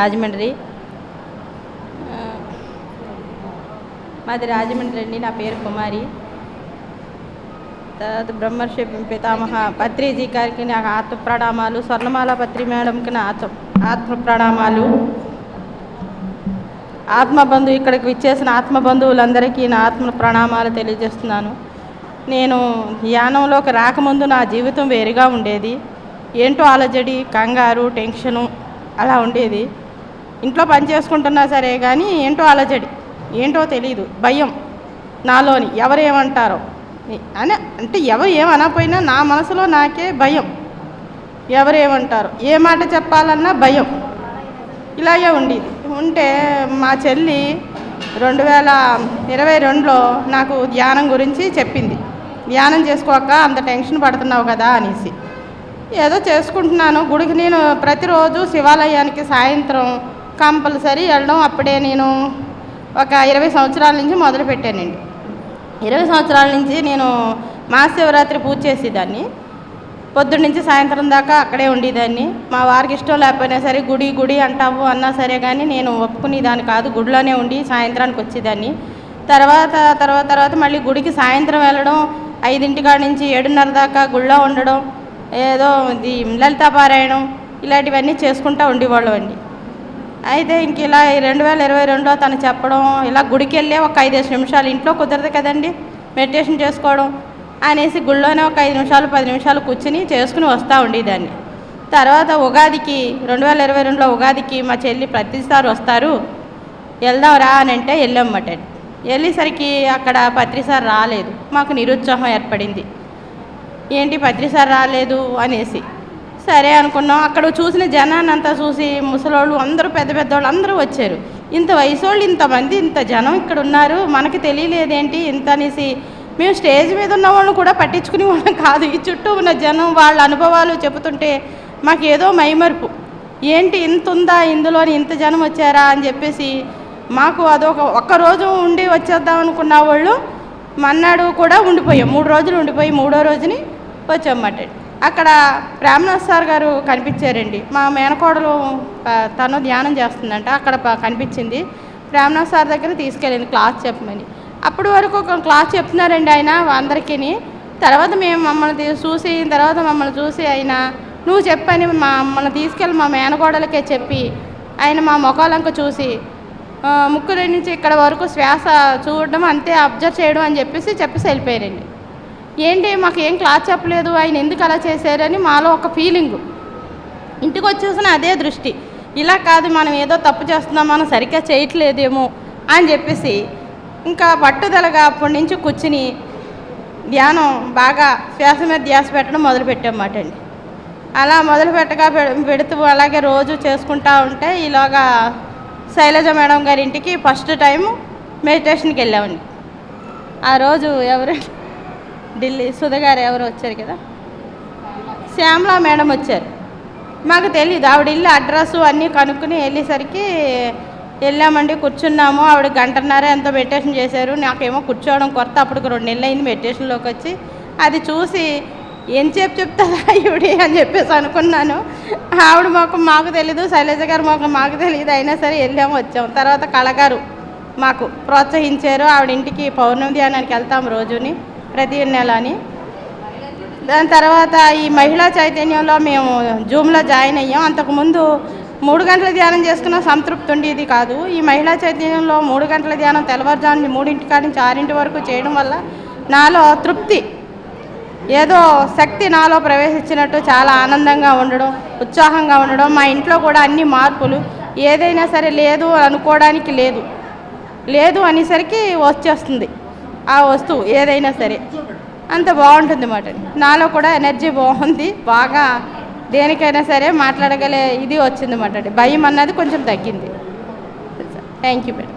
రాజమండ్రి. మాది రాజమండ్రి అండి. నా పేరు కుమారి. తర్వాత బ్రహ్మర్షి పితామహ పత్రిజీ గారికి నాకు ఆత్మ ప్రణామాలు. స్వర్ణమాల పత్రి మేడంకి నా ఆత్మ ప్రణామాలు. ఆత్మబంధు ఇక్కడికి విచ్చేసిన ఆత్మబంధువులందరికీ నా ఆత్మ ప్రణామాలు తెలియజేస్తున్నాను. నేను ధ్యానంలోకి రాకముందు నా జీవితం వేరుగా ఉండేది. ఏంటో అలజడి, కంగారు, టెన్షను అలా ఉండేది. ఇంట్లో పని చేసుకుంటున్నా సరే కానీ ఏంటో అలజడి, ఏంటో తెలియదు, భయం నాలోని. ఎవరేమంటారో అని అంటే ఎవరు ఏమనకపోయినా నా మనసులో నాకే భయం. ఎవరేమంటారో, ఏ మాట చెప్పాలన్నా భయం. ఇలాగే ఉండేది. ఉంటే మా చెల్లి 2022లో నాకు ధ్యానం గురించి చెప్పింది. ధ్యానం చేసుకోక అంత టెన్షన్ పడుతున్నావు కదా అనేసి. ఏదో చేసుకుంటున్నాను. గుడికి నేను ప్రతిరోజు శివాలయానికి సాయంత్రం కంపల్సరీ వెళ్ళడం. అప్పుడే నేను ఒక 20 సంవత్సరాల నుంచి మొదలుపెట్టానండి. 20 సంవత్సరాల నుంచి నేను మహాశివరాత్రి పూజ చేసేదాన్ని. పొద్దున్న నుంచి సాయంత్రం దాకా అక్కడే ఉండేదాన్ని. మా వారికి ఇష్టం లేకపోయినా సరే గుడి అంటావు అన్నా సరే కానీ నేను ఒప్పుకునేదాన్ని కాదు. గుడిలోనే ఉండి సాయంత్రానికి వచ్చేదాన్ని. తర్వాత మళ్ళీ గుడికి సాయంత్రం వెళ్ళడం, 5 కాడ నుంచి 7:30 దాకా గుడిలో ఉండడం, ఏదో ఇది లలితాపారాయణం ఇలాంటివన్నీ చేసుకుంటూ ఉండేవాళ్ళం అండి. అయితే ఇంక ఇలా 2022లో తను చెప్పడం, ఇలా గుడికి వెళ్ళే ఒక 5 నిమిషాలు, ఇంట్లో కుదరదు కదండి మెడిటేషన్ చేసుకోవడం అనేసి గుళ్ళోనే ఒక 5 నిమిషాలు 10 నిమిషాలు కూర్చుని చేసుకుని వస్తూ ఉండేదాన్ని. తర్వాత ఉగాదికి 2022లో ఉగాదికి మా చెల్లి ప్రతిసారి వస్తారు, వెళ్దాం రా అని అంటే వెళ్ళామట. వెళ్ళేసరికి అక్కడ పత్రిసారి రాలేదు. మాకు నిరుత్సాహం ఏర్పడింది. ఏంటి పత్రిసారి రాలేదు అనేసి. సరే అనుకున్నాం. అక్కడ చూసిన జనాన్ని అంతా చూసి ముసలోళ్ళు అందరూ పెద్దవాళ్ళు అందరూ వచ్చారు. ఇంత వయసోళ్ళు ఇంతమంది ఇంత జనం ఇక్కడ ఉన్నారు, మనకి తెలియలేదేంటి ఇంత అనేసి మేము స్టేజ్ మీద ఉన్న వాళ్ళని కూడా పట్టించుకునే వాళ్ళం కాదు. ఈ చుట్టూ ఉన్న జనం వాళ్ళ అనుభవాలు చెబుతుంటే మాకేదో మైమరుపు, ఏంటి ఇంత ఉందా ఇందులోని, ఇంత జనం వచ్చారా అని చెప్పేసి మాకు అదొక ఒక్కరోజు ఉండి వచ్చేద్దాం అనుకున్న వాళ్ళు మన్నాడు కూడా ఉండిపోయాం. 3 రోజులు ఉండిపోయి 3వ రోజుని వచ్చామన్నమాట. అక్కడ బ్రాహ్మణ సార్ గారు కనిపించారండి. మా మేనకోడలు తను ధ్యానం చేస్తుందంట. అక్కడ కనిపించింది. బ్రాహ్మణ సార్ దగ్గర తీసుకెళ్ళింది క్లాస్ చెప్పమని. అప్పటి వరకు ఒక క్లాస్ చెప్తున్నారండి ఆయన అందరికీ. తర్వాత మేము మమ్మల్ని చూసి ఆయన నువ్వు చెప్పని మమ్మల్ని తీసుకెళ్ళి మా మేనకోడలకే చెప్పి ఆయన మా ముఖాలంక చూసి ముక్కు నుంచి ఇక్కడ వరకు శ్వాస చూడడం అంతే, అబ్జర్వ్ చేయడం అని చెప్పేసి వెళ్ళిపోయారండి. ఏంటి మాకు ఏం క్లాస్ చెప్పలేదు, ఆయన ఎందుకు అలా చేశారని మాలో ఒక ఫీలింగు. ఇంటికి వచ్చేసిన అదే దృష్టి, ఇలా కాదు మనం ఏదో తప్పు చేస్తున్నాం, మనం సరిగ్గా చేయట్లేదేమో అని చెప్పేసి ఇంకా పట్టుదలగా అప్పటి నుంచి కూర్చుని ధ్యానం బాగా శ్వాస మీద ధ్యాస పెట్టడం మొదలుపెట్టామన్నమాట అండి. అలా పెడుతూ అలాగే రోజు చేసుకుంటూ ఉంటే ఈలోగా శైలజ మేడం గారి ఇంటికి ఫస్ట్ టైం మెడిటేషన్కి వెళ్ళామండి. ఆ రోజు ఢిల్లీ సుధగారు ఎవరు వచ్చారు కదా, శ్యామలా మేడం వచ్చారు. మాకు తెలియదు, ఆవిడ ఇల్లు అడ్రస్సు అన్నీ కనుక్కుని వెళ్ళేసరికి వెళ్ళామండి. కూర్చున్నాము. ఆవిడ 1.5 గంట ఎంతో మెడిటేషన్ చేశారు. నాకేమో కూర్చోవడం కొత్త. అప్పుడు 2 నెలలు అయింది మెడిటేషన్లోకి వచ్చి. అది చూసి ఎంతసేపు చెప్తారా ఈవిడి అని చెప్పేసి అనుకున్నాను. ఆవిడ మొఖం మాకు తెలీదు, శైలజ గారు మొఖం మాకు తెలియదు. అయినా సరే వెళ్ళాము వచ్చాము. తర్వాత కళగారు మాకు ప్రోత్సహించారు. ఆవిడ ఇంటికి పౌర్ణమి ధ్యానానికి వెళ్తాము రోజుని, ప్రతి నెల అని. దాని తర్వాత ఈ మహిళా చైతన్యంలో మేము జూమ్లో జాయిన్ అయ్యాం. అంతకుముందు 3 గంటల ధ్యానం చేసుకున్న సంతృప్తి ఉండేది కాదు. ఈ మహిళా చైతన్యంలో 3 గంటల ధ్యానం తెల్లవారుజామున 3 కాడ నుంచి 6 వరకు చేయడం వల్ల నాలో తృప్తి, ఏదో శక్తి నాలో ప్రవేశించినట్టు చాలా ఆనందంగా ఉండడం, ఉత్సాహంగా ఉండడం. మా ఇంట్లో కూడా అన్ని మార్పులు. ఏదైనా సరే లేదు అనుకోవడానికి లేదు అనేసరికి వచ్చేస్తుంది ఆ వస్తువు, ఏదైనా సరే అంత బాగుంటుంది అన్నమాట. నాలో కూడా ఎనర్జీ బాగుంది, బాగా దేనికైనా సరే మాట్లాడగలే ఇది వచ్చింది అన్నమాట. భయం అన్నది కొంచెం తగ్గింది. Thank you madam.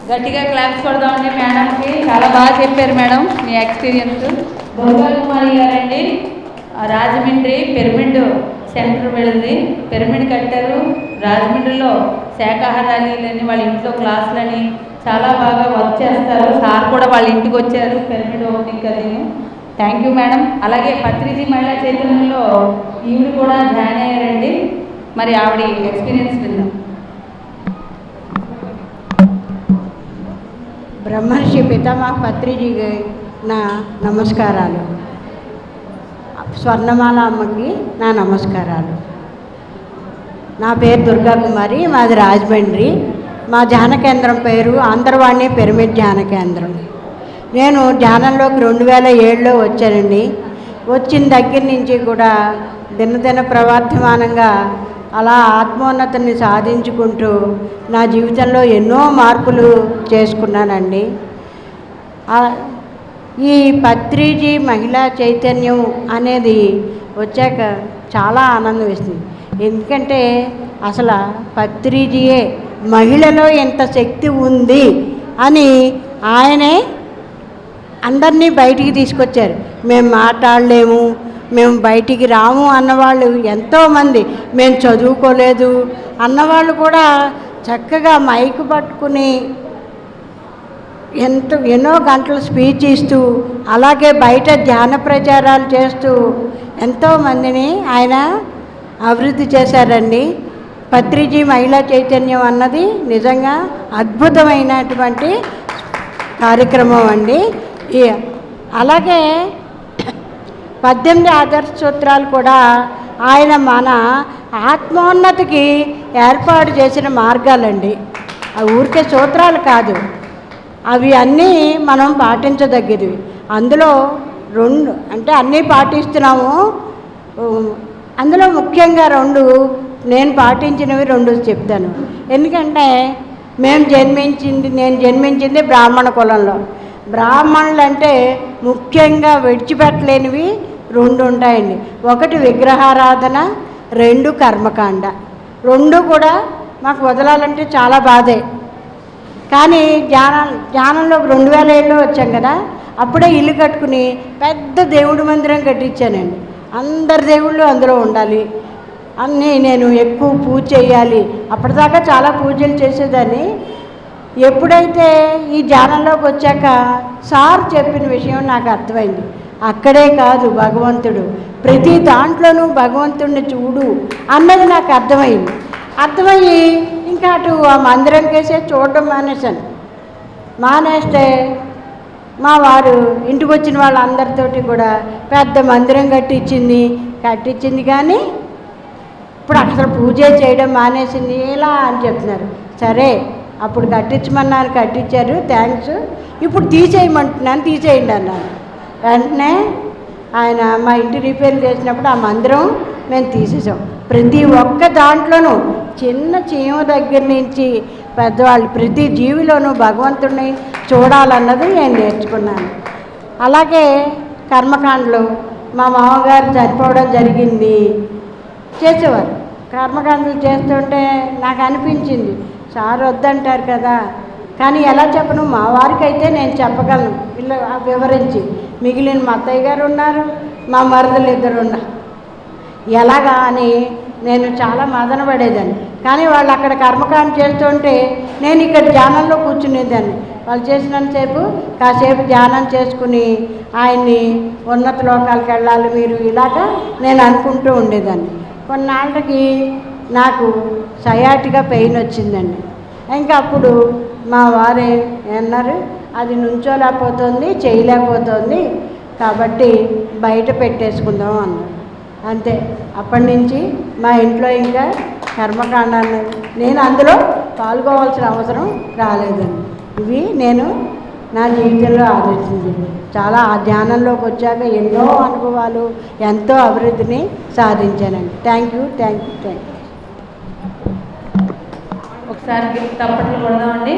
గట్టిగా క్లాప్స్ కొడదామండి మేడంకి. చాలా బాగా చెప్పారు మేడం మీ ఎక్స్పీరియన్స్. దుర్గా కుమారి గారండి, రాజమండ్రి పిరమిడ్ సెంటర్ వెళ్ళింది. పిరమిడ్ కట్టారు రాజమండ్రిలో. శాకాహారాలని వాళ్ళ ఇంట్లో క్లాసులని చాలా బాగా వర్క్ చేస్తారు. సార్ కూడా వాళ్ళ ఇంటికి వచ్చారు పిరమిడ్ ఓపెనింగ్ అది. Thank you madam. అలాగే పత్రిజీ మహిళా చైతన్యంలో ఈవిడ కూడా జాయిన్ అయ్యారండి. మరి ఆవిడ ఎక్స్పీరియన్స్ విందాం. బ్రహ్మర్షి పితామహ పత్రిజీకి నా నమస్కారాలు. స్వర్ణమాల అమ్మకి నా నమస్కారాలు. నా పేరు దుర్గా కుమారి, మాది రాజమండ్రి. మా ధ్యాన కేంద్రం పేరు ఆంధ్రవాణి పిరమిడ్ ధ్యాన కేంద్రం. నేను ధ్యానంలోకి 2007లో వచ్చానండి. వచ్చిన దగ్గర నుంచి కూడా దినదిన ప్రవర్ధమానంగా అలా ఆత్మోన్నతిని సాధించుకుంటూ నా జీవితంలో ఎన్నో మార్పులు చేసుకున్నానండి. ఈ పత్రిజీ మహిళా చైతన్యం అనేది వచ్చాక చాలా ఆనందం వేస్తుంది. ఎందుకంటే అసలు పత్రిజీయే మహిళలో ఎంత శక్తి ఉంది అని ఆయనే అందరినీ బయటికి తీసుకొచ్చారు. మేము మాట్లాడలేము, మేము బయటికి రాము అన్నవాళ్ళు ఎంతోమంది, మేము చదువుకోలేదు అన్నవాళ్ళు కూడా చక్కగా మైకు పట్టుకుని ఎన్నో గంటలు స్పీచ్ ఇస్తూ, అలాగే బయట ధ్యాన ప్రచారాలు చేస్తూ ఎంతోమందిని ఆయన అభివృద్ధి చేశారండి. పత్రిజీ మహిళా చైతన్యం అన్నది నిజంగా అద్భుతమైనటువంటి కార్యక్రమం అండి. అలాగే 18 ఆదర్శ సూత్రాలు కూడా ఆయన మన ఆత్మోన్నతికి ఏర్పాటు చేసిన మార్గాలండి. ఆ ఊరికే సూత్రాలు కాదు, అవి అన్నీ మనం పాటించదగ్గది. అందులో 2 అంటే అన్నీ పాటిస్తున్నాము, అందులో ముఖ్యంగా 2 నేను పాటించినవి 2 చెప్తాను. ఎందుకంటే నేను జన్మించింది బ్రాహ్మణ కులంలో. బ్రాహ్మణులు అంటే ముఖ్యంగా విడిచిపెట్టలేనివి 2 ఉంటాయండి. 1 విగ్రహారాధన, 2 కర్మకాండ. 2 కూడా మాకు వదలాలంటే చాలా బాధే. కానీ ధ్యానంలో 2007లో వచ్చాం కదా, అప్పుడే ఇల్లు కట్టుకుని పెద్ద దేవుడి మందిరం కట్టించానండి. అందరి దేవుళ్ళు అందులో ఉండాలి అన్నీ. నేను ఎక్కువ పూజ చేయాలి. అప్పటిదాకా చాలా పూజలు చేసేదాన్ని. ఎప్పుడైతే ఈ ధ్యానంలోకి వచ్చాక సార్ చెప్పిన విషయం నాకు అర్థమైంది. అక్కడే కాదు భగవంతుడు, ప్రతి దాంట్లోనూ భగవంతుడిని చూడు అన్నది నాకు అర్థమయ్యి ఇంకా అటు ఆ మందిరం కేసే చూడడం మానేస్తే మా వారు ఇంటికి వచ్చిన వాళ్ళందరితోటి కూడా పెద్ద మందిరం కట్టించింది కానీ ఇప్పుడు అసలు పూజ చేయడం మానేసింది ఇలా అని చెప్తున్నారు. సరే, అప్పుడు కట్టించారు, థ్యాంక్స్. ఇప్పుడు తీసేయండి అన్నాను. వెంటనే ఆయన మా ఇంటి రిపేర్ చేసినప్పుడు ఆ మందిరం మేము తీసేసాం. ప్రతి ఒక్క దాంట్లోనూ చిన్న చీమ దగ్గర నుంచి పెద్దవాళ్ళు ప్రతి జీవిలోనూ భగవంతుడిని చూడాలన్నది నేను నేర్చుకున్నాను. అలాగే కర్మకాండలు మా మామగారు చనిపోవడం జరిగింది, చేసేవారు. కర్మకాండలు చేస్తుంటే నాకు అనిపించింది, సార్ వద్దంటారు కదా, కానీ ఎలా చెప్పను, మా వారికి అయితే నేను చెప్పగలను ఇలా వివరించి. మిగిలిన మా అత్తయ్య గారు ఉన్నారు, మా మరుదులు 2 ఉన్నారు. ఎలాగా అని నేను చాలా మదన పడేదాన్ని. కానీ వాళ్ళు అక్కడ కర్మకాండ చేస్తుంటే నేను ఇక్కడ ధ్యానంలో కూర్చునేదాన్ని. వాళ్ళు చేసినంతసేపు కాసేపు ధ్యానం చేసుకుని ఆయన్ని ఉన్నత లోకాలకు వెళ్ళాలి మీరు ఇలాగా నేను అనుకుంటూ ఉండేదాన్ని. కొన్నాళ్ళకి నాకు సయాటిగా పెయిన్ వచ్చిందండి. ఇంకా అప్పుడు మా వారు అన్నారు, అది నుంచోలేకపోతుంది, చేయలేకపోతుంది, కాబట్టి బయట పెట్టేసుకుందాం అన్నారు. అంతే, అప్పటి నుంచి మా ఇంట్లో ఇంకా కర్మకాండాన్ని నేను అందులో పాల్గొవాల్సిన అవసరం రాలేదండి. ఇవి నేను నా జీవితంలో ఆలోచించింది. చాలా ఆ ధ్యానంలోకి వచ్చాక ఎన్నో అనుభవాలు, ఎంతో అభివృద్ధిని సాధించానండి. Thank you. ఒకసారి తప్పట్లు కొడదామండి.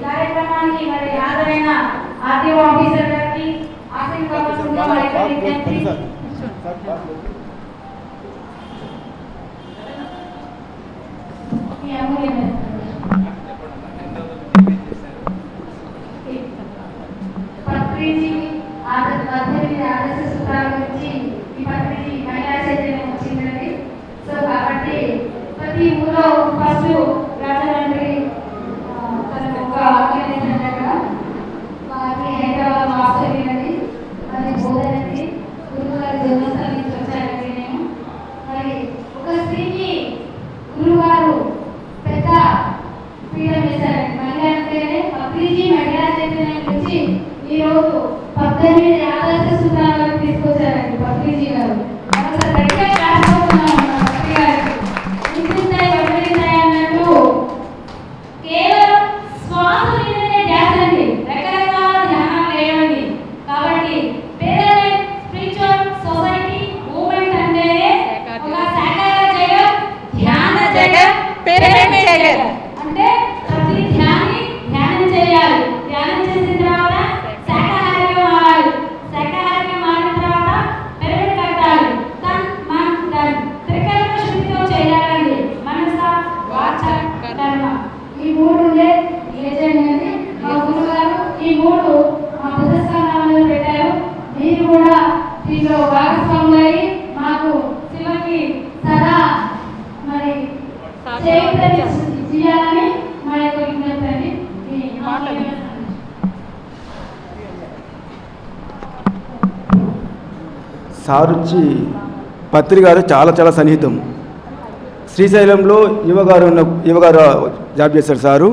కార్యక్రమానికి మరి హాజరైన ఆర్టీఓ ఆఫీసర్ గారికి ఆశీర్వాదంగా మీ అమూల్యమైన సార్ వచ్చి పత్రి గారు చాలా చాలా సన్నిహితం. శ్రీశైలంలో యువగారు జాబ్ చేశారు సారు.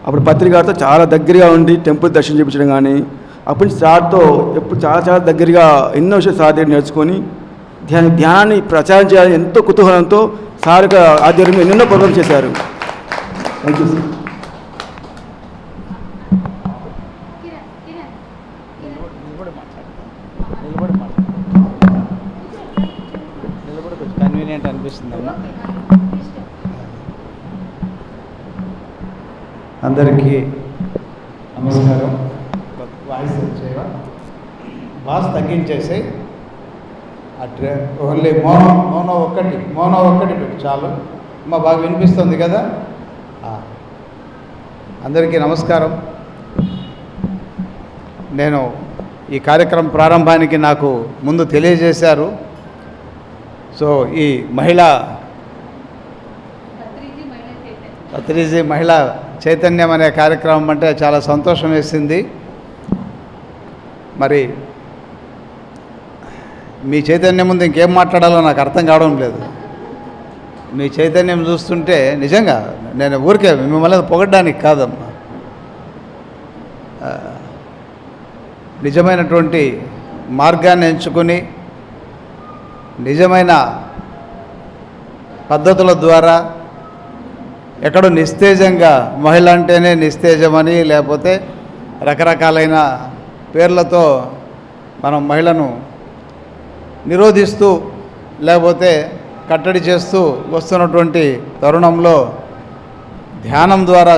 అప్పుడు పత్రి గారితో చాలా దగ్గరగా ఉండి టెంపుల్ దర్శనం చేయించడం కానీ, అప్పటి నుంచి సార్తో ఎప్పుడు చాలా చాలా దగ్గరగా ఎన్నో విషయాలు సార్ దగ్గర నేర్చుకొని ధ్యానాన్ని ప్రచారం చేయాలని ఎంతో కుతూహలంతో సార్ ఆధ్వర్యంలో ఎన్నెన్నో ప్రోగ్రామ్స్ చేశారు. Thank you sir. కన్వీనియంట్ అనిపిస్తుందమ్మా. అందరికీ నమస్కారం. వాయిస్ వచ్చేవా? వాయిస్ తగ్గించేసి ఓన్లీ మోనో ఒక్కటి పెట్టు చాలు. అమ్మ బాగా వినిపిస్తుంది కదా? అందరికీ నమస్కారం. నేను ఈ కార్యక్రమం ప్రారంభానికి నాకు ముందు తెలియజేశారు. సో ఈ పత్రిజీ మహిళా చైతన్యం అనే కార్యక్రమం అంటే చాలా సంతోషం వేసింది. మరి మీ చైతన్యం ముందు ఇంకేం మాట్లాడాలో నాకు అర్థం కావడం లేదు. మీ చైతన్యం చూస్తుంటే నిజంగా నేను ఊరికే మిమ్మల్ని పొగడ్డానికి కాదమ్మా, నిజమైనటువంటి మార్గాన్ని ఎంచుకొని నిజమైన పద్ధతుల ద్వారా ఎక్కడో నిస్తేజంగా మహిళ అంటేనే నిస్తేజమని లేకపోతే రకరకాలైన పేర్లతో మనం మహిళను నిరోధిస్తూ లేకపోతే కట్టడి చేస్తూ వస్తున్నటువంటి తరుణంలో ధ్యానం ద్వారా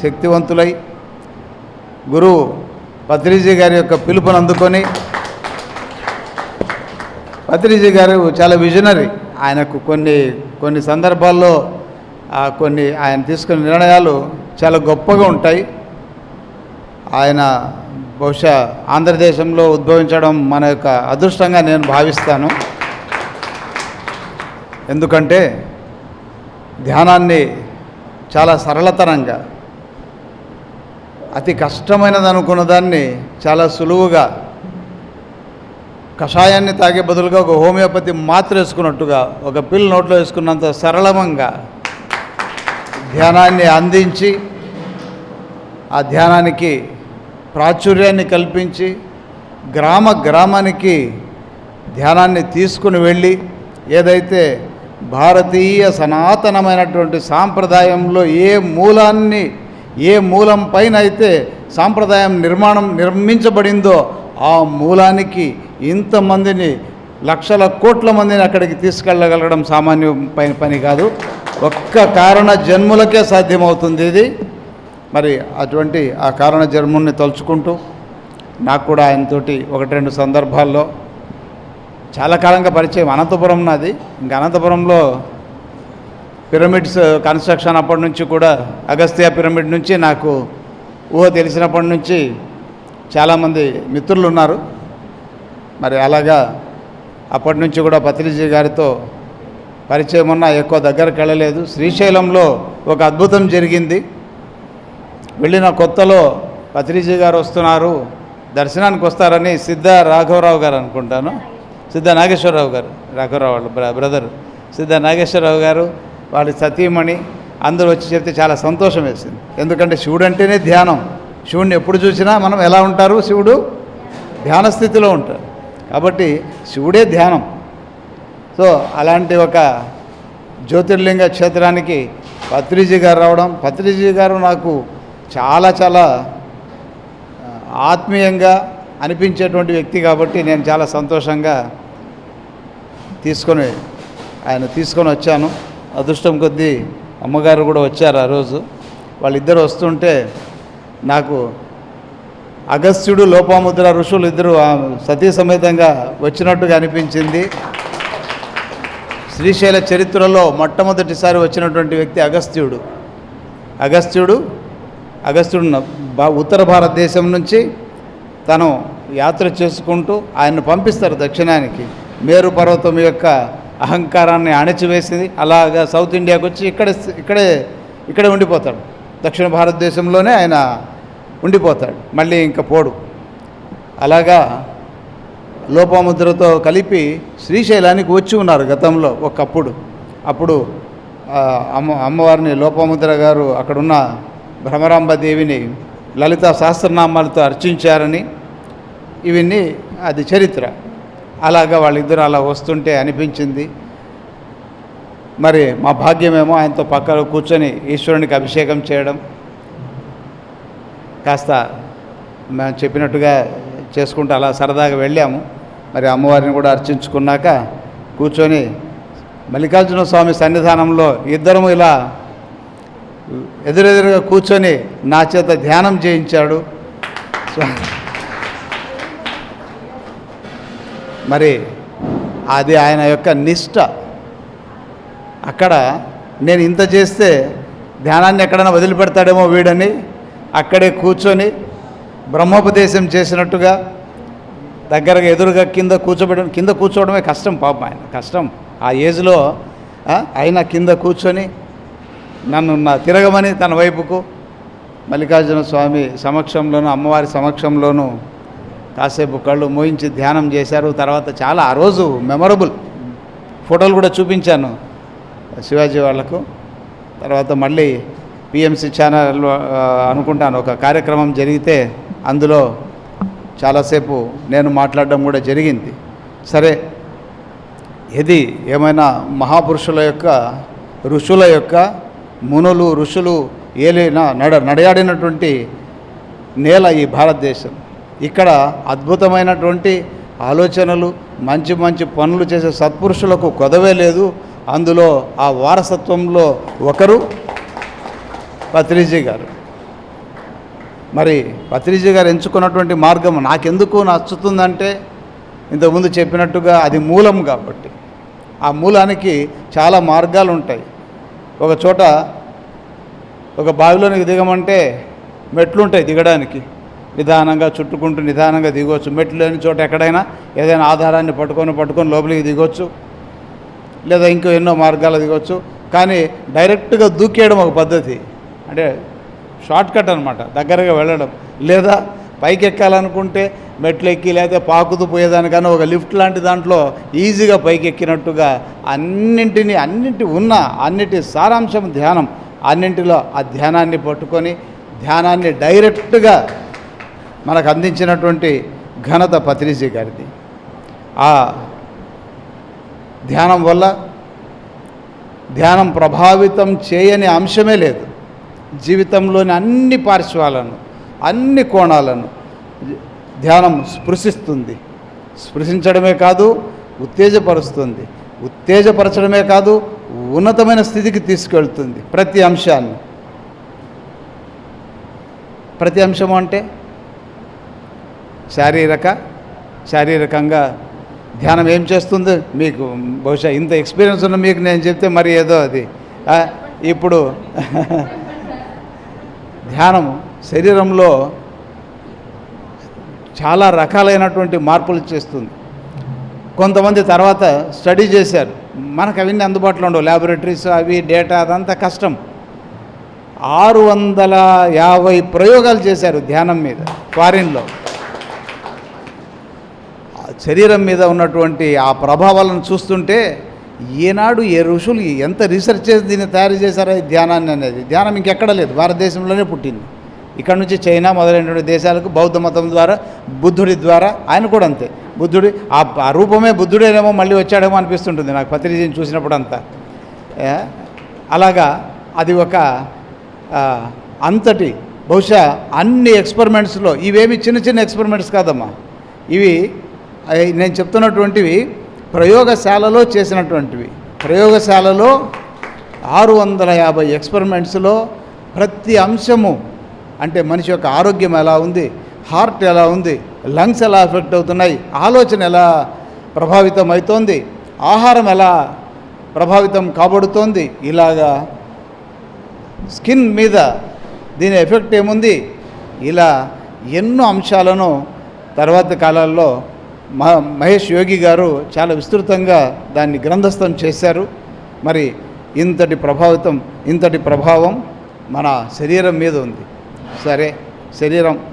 శక్తివంతులై గురువు పత్రిజీ గారి యొక్క పిలుపుని అందుకొని, పత్రిజీ గారు చాలా విజనరీ. ఆయనకు కొన్ని సందర్భాల్లో ఆయన తీసుకునే నిర్ణయాలు చాలా గొప్పగా ఉంటాయి. ఆయన బహుశా ఆంధ్రదేశంలో ఉద్భవించడం మన యొక్క అదృష్టంగా నేను భావిస్తాను. ఎందుకంటే ధ్యానాన్ని చాలా సరళతరంగా, అతి కష్టమైనది అనుకున్న దాన్ని చాలా సులువుగా, కషాయాన్ని తాగే బదులుగా ఒక హోమియోపతి మాత్ర వేసుకున్నట్టుగా, ఒక పిల్ నోట్లో వేసుకున్నంత సరళంగా ధ్యానాన్ని అందించి ఆ ధ్యానానికి ప్రాచుర్యాన్ని కల్పించి గ్రామానికి ధ్యానాన్ని తీసుకుని వెళ్ళి ఏదైతే భారతీయ సనాతనమైనటువంటి సాంప్రదాయంలో ఏ మూలం పైన అయితే సాంప్రదాయం నిర్మించబడిందో ఆ మూలానికి ఇంతమందిని లక్షల కోట్ల మందిని అక్కడికి తీసుకెళ్ళగలగడం సామాన్యమైన పని కాదు. ఒక్క కారణ జన్ములకే సాధ్యమవుతుంది ఇది. మరి అటువంటి ఆ కారణ జన్ముల్ని తలుచుకుంటూ నాకు కూడా ఆయనతోటి 1-2 సందర్భాల్లో చాలా కాలంగా పరిచయం. అనంతపురం నాది. ఇంకా అనంతపురంలో పిరమిడ్స్ కన్స్ట్రక్షన్ అప్పటి నుంచి కూడా, అగస్త్య పిరమిడ్ నుంచి నాకు ఊహ తెలిసినప్పటి నుంచి చాలామంది మిత్రులు ఉన్నారు. మరి అలాగా అప్పటి నుంచి కూడా పత్రిజీ గారితో పరిచయం ఉన్నా ఎక్కువ దగ్గరకు వెళ్ళలేదు. శ్రీశైలంలో ఒక అద్భుతం జరిగింది. వెళ్ళిన కొత్తలో పత్రిజీ గారు వస్తున్నారు, దర్శనానికి వస్తారని సిద్ధ రాఘవరావు గారు అనుకుంటాను, సిద్ధ నాగేశ్వరరావు గారు, రాఘవరావు వాళ్ళ బ్రదర్ సిద్ధ నాగేశ్వరరావు గారు, వాళ్ళ సతీమణి అందరూ వచ్చి చెప్తే చాలా సంతోషం వేసింది. ఎందుకంటే శివుడు అంటేనే ధ్యానం. శివుడిని ఎప్పుడు చూసినా మనం ఎలా ఉంటారు? శివుడు ధ్యాన స్థితిలో ఉంటారు. కాబట్టి శివుడే ధ్యానం. సో అలాంటి ఒక జ్యోతిర్లింగ క్షేత్రానికి పత్రిజీ గారు రావడం, పత్రిజీ గారు నాకు చాలా చాలా ఆత్మీయంగా అనిపించేటువంటి వ్యక్తి కాబట్టి నేను చాలా సంతోషంగా ఆయన తీసుకొని వచ్చాను. అదృష్టం కొద్దీ అమ్మగారు కూడా వచ్చారు ఆ రోజు. వాళ్ళిద్దరు వస్తుంటే నాకు అగస్త్యుడు, లోపాముద్ర ఋషులు ఇద్దరు సతీ సమేతంగా వచ్చినట్టుగా అనిపించింది. శ్రీశైల చరిత్రలో మొట్టమొదటిసారి వచ్చినటువంటి వ్యక్తి అగస్త్యుడు ఉత్తర భారతదేశం నుంచి తను యాత్ర చేసుకుంటూ ఆయన్ను పంపిస్తారు దక్షిణానికి. మేరు పర్వతం యొక్క అహంకారాన్ని అణచివేసింది. అలాగా సౌత్ ఇండియాకి వచ్చి ఇక్కడే ఉండిపోతాడు. దక్షిణ భారతదేశంలోనే ఆయన ఉండిపోతాడు, మళ్ళీ ఇంకా పోడు. అలాగా లోపాముద్రతో కలిపి శ్రీశైలానికి వచ్చి ఉన్నారు గతంలో ఒకప్పుడు. అప్పుడు అమ్మవారిని లోపాముద్ర గారు అక్కడున్న భ్రమరాంబదేవిని లలితా సహస్రనామాలతో అర్చించారని ఇవన్నీ అది చరిత్ర. అలాగా వాళ్ళిద్దరూ అలా వస్తుంటే అనిపించింది. మరి మా భాగ్యమేమో ఆయనతో పక్కన కూర్చొని ఈశ్వరునికి అభిషేకం చేయడం. కాస్త మేము చెప్పినట్టుగా చేసుకుంటూ అలా సరదాగా వెళ్ళాము. మరి అమ్మవారిని కూడా అర్చించుకున్నాక కూర్చొని మల్లికార్జున స్వామి సన్నిధానంలో ఇద్దరము ఇలా ఎదురెదురుగా కూర్చొని నా చేత ధ్యానం చేయించాడు. మరి అది ఆయన యొక్క నిష్ట. అక్కడ నేను ఇంత చేస్తే ధ్యానాన్ని ఎక్కడైనా వదిలిపెడతాడేమో వీడని అక్కడే కూర్చొని బ్రహ్మోపదేశం చేసినట్టుగా దగ్గరగా ఎదురుగా కింద కూర్చోవడమే కష్టం పాపం. ఆయన కష్టం ఆ ఏజ్లో అయినా కింద కూర్చొని నన్ను తిరగమని తన వైపుకు మల్లికార్జున స్వామి సమక్షంలోనూ అమ్మవారి సమక్షంలోనూ కాసేపు కళ్ళు మోయించి ధ్యానం చేశారు. తర్వాత చాలా ఆ రోజు మెమరబుల్ ఫోటోలు కూడా చూపించాను శివాజీ వాళ్లకు. తర్వాత మళ్ళీ పిఎంసి ఛానల్ అనుకుంటాను ఒక కార్యక్రమం జరిగితే అందులో చాలాసేపు నేను మాట్లాడడం కూడా జరిగింది. సరే, ఇది ఏమైనా మహాపురుషుల యొక్క ఋషుల యొక్క మునులు ఋషులు ఏలైన నడయాడినటువంటి నేల ఈ భారతదేశం. ఇక్కడ అద్భుతమైనటువంటి ఆలోచనలు మంచి మంచి పనులు చేసే సత్పురుషులకు కొదవే లేదు. అందులో ఆ వారసత్వంలో ఒకరు పత్రిజీ గారు. మరి పత్రిజీ గారు ఎంచుకున్నటువంటి మార్గం నాకెందుకు నచ్చుతుందంటే ఇంతకుముందు చెప్పినట్టుగా అది మూలం కాబట్టి. ఆ మూలానికి చాలా మార్గాలు ఉంటాయి. ఒక చోట ఒక బావిలోనికి దిగమంటే మెట్లుంటాయి దిగడానికి, నిదానంగా చుట్టుకుంటూ నిదానంగా దిగవచ్చు. మెట్లు లేని చోట ఎక్కడైనా ఏదైనా ఆధారాన్ని పట్టుకొని లోపలికి దిగొచ్చు, లేదా ఇంకో ఎన్నో మార్గాలు దిగొచ్చు. కానీ డైరెక్ట్గా దూకేయడం ఒక పద్ధతి, అంటే షార్ట్ కట్ అనమాట, దగ్గరగా వెళ్ళడం. లేదా పైకి ఎక్కాలనుకుంటే మెట్లు ఎక్కి లేదా పాకుతూ పోయేదానికన్నా ఒక లిఫ్ట్ లాంటి దాంట్లో ఈజీగా పైకి ఎక్కినట్టుగా అన్నిటి సారాంశం ధ్యానం. అన్నింటిలో ఆ ధ్యానాన్ని పట్టుకొని ధ్యానాన్ని డైరెక్ట్గా మనకు అందించినటువంటి ఘనత పత్రిజీ గారిది. ఆ ధ్యానం వల్ల ధ్యానం ప్రభావితం చేయని అంశమే లేదు. జీవితంలోని అన్ని పార్శ్వాలను అన్ని కోణాలను ధ్యానం స్పృశిస్తుంది. స్పృశించడమే కాదు ఉత్తేజపరుస్తుంది. ఉత్తేజపరచడమే కాదు ఉన్నతమైన స్థితికి తీసుకెళ్తుంది. ప్రతి అంశాన్ని. ప్రతి అంశము అంటే శారీరకంగా ధ్యానం ఏం చేస్తుంది మీకు బహుశా ఇంత ఎక్స్పీరియన్స్ ఉన్న మీకు నేను చెప్తే మరి ఏదో అది. ఇప్పుడు ధ్యానము శరీరంలో చాలా రకాలైనటువంటి మార్పులు చేస్తుంది. కొంతమంది తర్వాత స్టడీ చేశారు, మనకు అవన్నీ అందుబాటులో ఉండవు, ల్యాబొరేటరీస్ అవి డేటా అదంతా కష్టం. 650 ప్రయోగాలు చేశారు ధ్యానం మీద ఫారిన్లో. శరీరం మీద ఉన్నటువంటి ఆ ప్రభావాలను చూస్తుంటే ఈనాడు ఏ ఋషులు ఎంత రీసెర్చ్ చేసి దీన్ని తయారు చేశారో ఈ ధ్యానాన్ని అనేది. ధ్యానం ఇంకెక్కడ లేదు, భారతదేశంలోనే పుట్టింది. ఇక్కడ నుంచి చైనా మొదలైనటువంటి దేశాలకు బౌద్ధ మతం ద్వారా, బుద్ధుడి ద్వారా, ఆయన కూడా అంతే. బుద్ధుడి ఆ రూపమే బుద్ధుడేనేమో మళ్ళీ వచ్చాడేమో అనిపిస్తుంటుంది నాకు పత్రిజీని చూసినప్పుడు అంతా. అలాగా అది ఒక అంతటి బహుశా అన్ని ఎక్స్పెరిమెంట్స్లో ఇవేమి చిన్న చిన్న ఎక్స్పెరిమెంట్స్ కాదమ్మా. ఇవి నేను చెప్తున్నటువంటివి ప్రయోగశాలలో చేసినటువంటివి. ప్రయోగశాలలో 650 ఎక్స్పెరిమెంట్స్లో ప్రతి అంశము, అంటే మనిషి యొక్క ఆరోగ్యం ఎలా ఉంది, హార్ట్ ఎలా ఉంది, లంగ్స్ ఎలా ఎఫెక్ట్ అవుతున్నాయి, ఆలోచన ఎలా ప్రభావితం అవుతోంది, ఆహారం ఎలా ప్రభావితం కాబడుతోంది, ఇలాగా స్కిన్ మీద దీని ఎఫెక్ట్ ఏముంది, ఇలా ఎన్నో అంశాలను తర్వాత కాలాల్లో మహేష్ యోగి గారు చాలా విస్తృతంగా దాన్ని గ్రంథస్థం చేశారు. మరి ఇంతటి ప్రభావం మన శరీరం మీద ఉంది. సరే,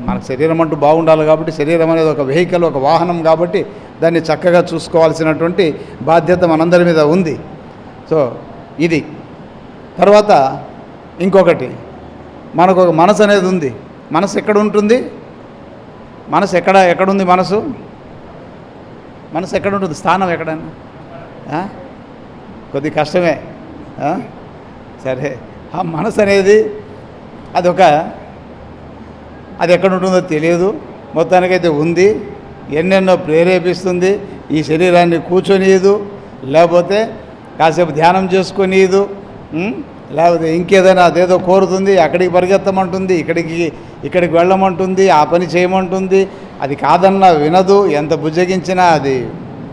మనకు శరీరం అంటూ బాగుండాలి కాబట్టి, శరీరం అనేది ఒక వెహికల్, ఒక వాహనం కాబట్టి దాన్ని చక్కగా చూసుకోవాల్సినటువంటి బాధ్యత మనందరి మీద ఉంది. సో ఇది తర్వాత ఇంకొకటి, మనకు ఒక మనసు అనేది ఉంది. మనసు ఎక్కడ ఉంటుంది? మనసు ఎక్కడుంది? మనసు ఎక్కడ ఉంటుంది? స్థానం ఎక్కడన్నా కొద్ది కష్టమే. సరే, ఆ మనసు అనేది అది ఎక్కడ ఉంటుందో తెలియదు, మొత్తానికైతే ఉంది. ఎన్నెన్నో ప్రేరేపిస్తుంది. ఈ శరీరాన్ని కూర్చొనియదు, లేకపోతే కాసేపు ధ్యానం చేసుకొనియదు, లేకపోతే ఇంకేదైనా అదేదో కోరుతుంది, అక్కడికి పరిగెత్తమంటుంది, ఇక్కడికి వెళ్ళమంటుంది, ఆ పని చేయమంటుంది. అది కాదన్నా వినదు, ఎంత బుజ్జగించినా అది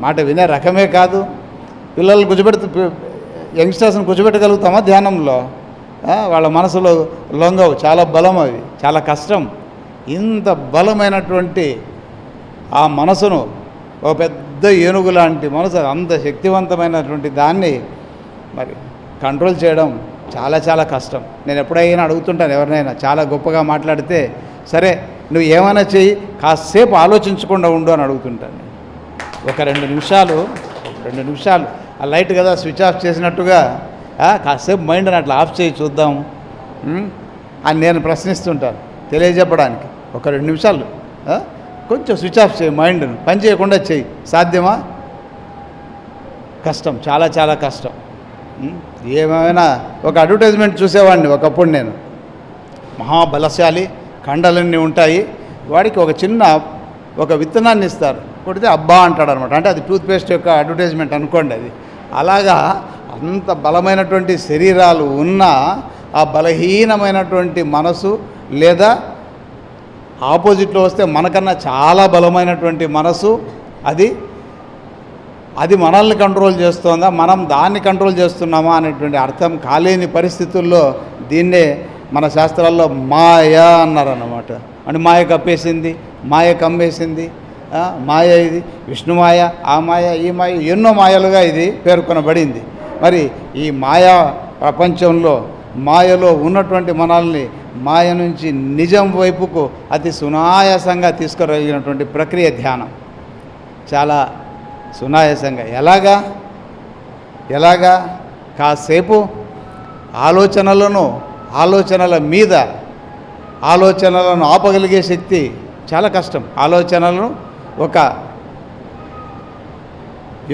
మాట వినే రకమే కాదు. పిల్లలు యంగ్స్టర్స్ని కూర్చోబెట్టగలుగుతామా ధ్యానంలో? వాళ్ళ మనసులో లొంగవు, చాలా బలం, అవి చాలా కష్టం. ఇంత బలమైనటువంటి ఆ మనసును, ఒక పెద్ద ఏనుగు లాంటి మనసు, అంత శక్తివంతమైనటువంటి దాన్ని మరి కంట్రోల్ చేయడం చాలా చాలా కష్టం. నేను ఎప్పుడైనా అడుగుతుంటాను ఎవరినైనా, చాలా గొప్పగా మాట్లాడితే, సరే నువ్వు ఏమైనా చెయ్యి, కాసేపు ఆలోచించకుండా ఉండు అని అడుగుతుంటాను. ఒక 2 నిమిషాలు ఆ లైట్ కదా స్విచ్ ఆఫ్ చేసినట్టుగా కాసేపు మైండ్ని అట్లా ఆఫ్ చేయి చూద్దాం అని నేను ప్రశ్నిస్తుంటాను, తెలియజెప్పడానికి. ఒక 2 నిమిషాలు కొంచెం స్విచ్ ఆఫ్ చేయి, మైండ్ను పని చేయకుండా చేయి. సాధ్యమా? కష్టం, చాలా చాలా కష్టం. ఏమైనా ఒక అడ్వర్టైజ్మెంట్ చూసేవాడిని ఒకప్పుడు నేను. మహాబలశాలి, కండలన్నీ ఉంటాయి, వాడికి ఒక విత్తనాన్ని ఇస్తారు, కొడితే అబ్బా అంటాడు అనమాట. అంటే అది టూత్పేస్ట్ యొక్క అడ్వర్టైజ్మెంట్ అనుకోండి. అది అలాగా అంత బలమైనటువంటి శరీరాలు ఉన్న ఆ బలహీనమైనటువంటి మనసు, లేదా ఆపోజిట్లో వస్తే మనకన్నా చాలా బలమైనటువంటి మనసు, అది మనల్ని కంట్రోల్ చేస్తోందా, మనం దాన్ని కంట్రోల్ చేస్తున్నామా అనేటువంటి అర్థం కాలేని పరిస్థితుల్లో దీన్నే మన శాస్త్రాల్లో మాయ అన్నారన్నమాట. అంటే మాయ కప్పేసింది, మాయ కమ్మేసింది, మాయ ఇది విష్ణుమాయ, ఆ మాయ, ఈ మాయ, ఎన్నో మాయలుగా ఇది పేర్కొనబడింది. మరి ఈ మాయా ప్రపంచంలో, మాయలో ఉన్నటువంటి మనల్ని మాయ నుంచి నిజం వైపుకు అతి సునాయాసంగా తీసుకురాగలిగినటువంటి ప్రక్రియ ధ్యానం. చాలా సునాయాసంగా. ఎలాగా? కాసేపు ఆలోచనలను ఆపగలిగే శక్తి చాలా కష్టం. ఆలోచనలను ఒక